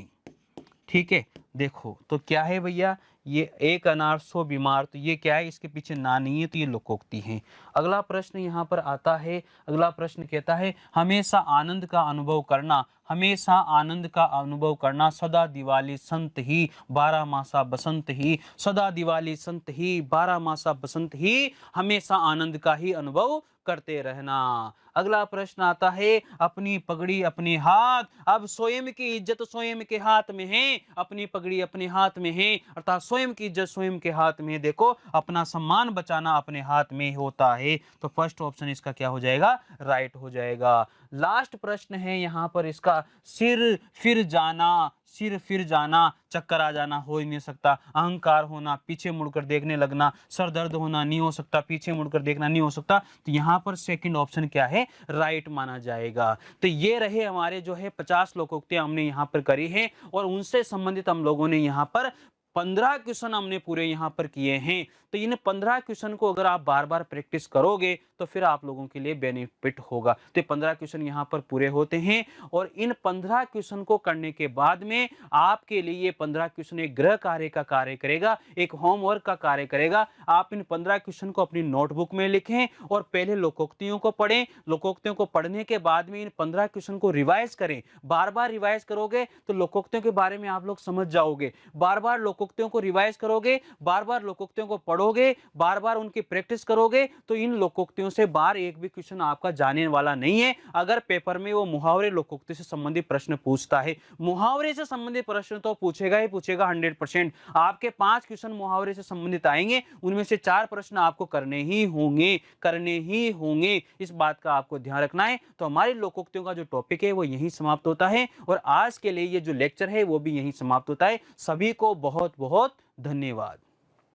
ठीक है, देखो तो क्या है भैया, ये एक अनार 100 बीमार, तो ये क्या है, इसके पीछे ना नहीं है, तो ये लोकोक्ति है। अगला प्रश्न यहाँ पर आता है, अगला प्रश्न कहता है, हमेशा आनंद का अनुभव करना, हमेशा आनंद का अनुभव करना, सदा दिवाली संत ही, 12 मासा बसंत ही, सदा दिवाली संत ही, 12 मासा बसंत ही, हमेशा आनंद का ही अनुभव करते रहना। अगला प्रश्न आता है, अपनी पगड़ी अपने हाथ। अब स्वयं की इज्जत स्वयं के हाथ में है, अपनी पगड़ी अपने हाथ में है, अर्थात स्वयं की इज्जत स्वयं के हाथ में है। देखो, अपना सम्मान बचाना अपने हाथ में होता है। तो फर्स्ट ऑप्शन इसका क्या हो जाएगा, राइट हो जाएगा। लास्ट प्रश्न है यहाँ पर इसका, सिर फिर जाना, सिर फिर जाना, चक्कर आ जाना हो ही नहीं सकता, अहंकार होना, पीछे मुड़कर देखने लगना, सर दर्द होना नहीं हो सकता, पीछे मुड़कर देखना नहीं हो सकता। तो यहाँ पर सेकंड ऑप्शन क्या है, राइट माना जाएगा। तो ये रहे हमारे जो है 50 लोकोक्तियां हमने यहाँ पर करी है और उनसे संबंधित हम लोगों ने यहाँ पर 15 क्वेश्चन हमने पूरे यहाँ पर किए हैं। तो इन 15 क्वेश्चन को अगर आप बार बार प्रैक्टिस करोगे तो फिर आप लोगों के लिए बेनिफिट होगा। तो 15 क्वेश्चन यहाँ पर पूरे होते हैं और इन 15 क्वेश्चन को करने के बाद में आपके लिए ये 15 क्वेश्चन एक गृह कार्य का कार्य करेगा, एक होमवर्क का कार्य करेगा। आप इन 15 क्वेश्चन को अपनी नोटबुक में लिखें और पहले लोकोक्तियों को पढ़ें। लोकोक्तियों को पढ़ने के बाद में इन 15 क्वेश्चन को रिवाइज करें। बार बार रिवाइज करोगे तो लोकोक्तियों के बारे में आप लोग समझ जाओगे। बार बार लोकोक्तियों को रिवाइज करोगे, बार बार लोकोक्तियों को पढ़ोगे, बार बार उनकी प्रैक्टिस करोगे तो इन लोकोक्तियों से बाहर एक भी क्वेश्चन आपका जाने वाला नहीं है। अगर पेपर में वो मुहावरे लोकोक्ति से संबंधित प्रश्न पूछता है, मुहावरे से संबंधित प्रश्न तो पूछेगा ही पूछेगा 100%। आपके 5 क्वेश्चन मुहावरे से संबंधित आएंगे, उनमें से 4 प्रश्न आपको करने ही होंगे, करने ही होंगे। इस बात का आपको ध्यान रखना है। तो हमारी लोकोक्तियों का जो टॉपिक है वो यहीं समाप्त होता है और आज के लिए ये जो लेक्चर है वो भी यहीं समाप्त होता है। सभी को बहुत बहुत धन्यवाद।